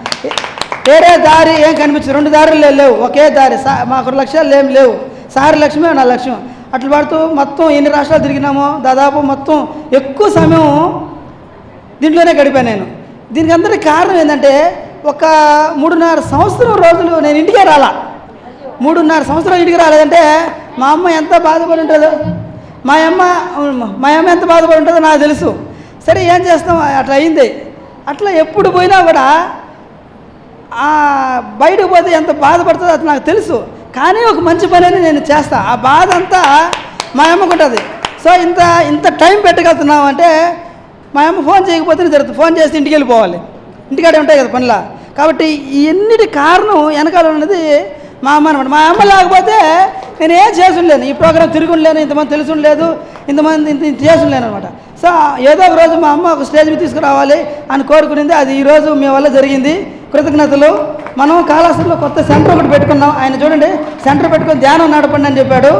వేరే దారి ఏం కనిపించదు. 2 దారులు లేవు, ఒకే దారి. మాకు లక్ష్యాలు ఏం లేవు. సార్ లక్ష్యమే నా లక్ష్యం. అట్లా పడుతూ మొత్తం ఎన్ని రాష్ట్రాలు తిరిగినామో దాదాపు మొత్తం ఎక్కువ సమయం దీంట్లోనే గడిపాను నేను. దీనికి అందరికీ కారణం ఏంటంటే ఒక 3.5 సంవత్సరం రోజులు నేను ఇంటికే రాలా. 3.5 సంవత్సరాలు ఇంటికి రాలేదంటే మా అమ్మ ఎంత బాధపడి ఉంటుందో మా అమ్మ ఎంత బాధపడి ఉంటుందో నాకు తెలుసు. సరే ఏం చేస్తాం, అట్లా అయింది. అట్లా ఎప్పుడు పోయినా కూడా బయటకు పోతే ఎంత బాధపడుతుందో అది నాకు తెలుసు. కానీ ఒక మంచి పని అని నేను చేస్తాను. ఆ బాధ అంతా మా అమ్మకు ఉంటుంది. సో ఇంత టైం పెట్టగలుగుతున్నాం అంటే మా అమ్మ ఫోన్ చేయకపోతేనే జరుగుతుంది. ఫోన్ చేసి ఇంటికి వెళ్ళిపోవాలి, ఇంటికాడే ఉంటాయి కదా పనుల. కాబట్టి ఇన్నిటి కారణం వెనకాల ఉన్నది మా అమ్మ అనమాట. మా అమ్మ లేకపోతే నేను ఏం చేసుండలేను, ఈ ప్రోగ్రాం తిరుగుండలేను, ఇంతమంది తెలుసుండలేదు, ఇంత చేసుండలేను అనమాట. సో ఏదో ఒక రోజు మా అమ్మ ఒక స్టేజ్ మీద తీసుకురావాలి అని కోరుకునింది. అది ఈరోజు మీ వల్ల జరిగింది. కృతజ్ఞతలు. మనం కాళహస్తిలో కొత్త సెంటర్ ఒకటి పెట్టుకున్నాం. ఆయన చూడండి, సెంటర్ పెట్టుకొని ధ్యానం నడపండి అని చెప్పాడు.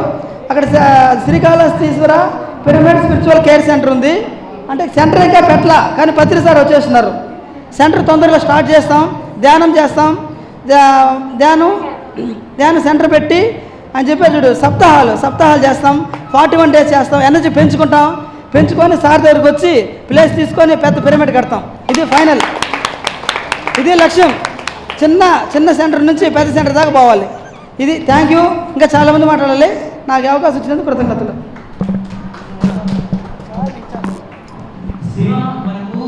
అక్కడ Srikalahastishwara pyramid spiritual care centre ఉంది. అంటే సెంటర్ ఇంకా పెట్టలా, కానీ పత్రి సార్ వచ్చేస్తున్నారు. సెంటర్ తొందరగా స్టార్ట్ చేస్తాం, ధ్యానం చేస్తాం. ధ్యానం సెంటర్ పెట్టి అని చెప్పి చూడు సప్తాహాలు చేస్తాం. 41 days చేస్తాం. ఎనర్జీ పెంచుకొని సార్ దగ్గరికి వచ్చి ప్లేస్ తీసుకొని పెద్ద పిరమిడ్ కడతాం. ఇది ఫైనల్, ఇది లక్ష్యం. చిన్న సెంటర్ నుంచి పెద్ద సెంటర్ దాకా పోవాలి. ఇది థ్యాంక్ యూ. ఇంకా చాలామంది మాట్లాడాలి. నాకు అవకాశం ఇచ్చినందుకు కృతజ్ఞతలు. శివ మనకు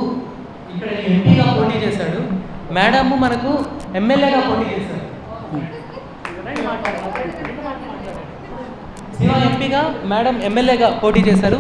ఇక్కడ ఎంపీగా పోటీ చేశాడు, మేడం మనకు ఎమ్మెల్యేగా పోటీ చేశాడు. శివ ఎంపీగా, మేడం ఎమ్మెల్యేగా పోటీ చేశారు.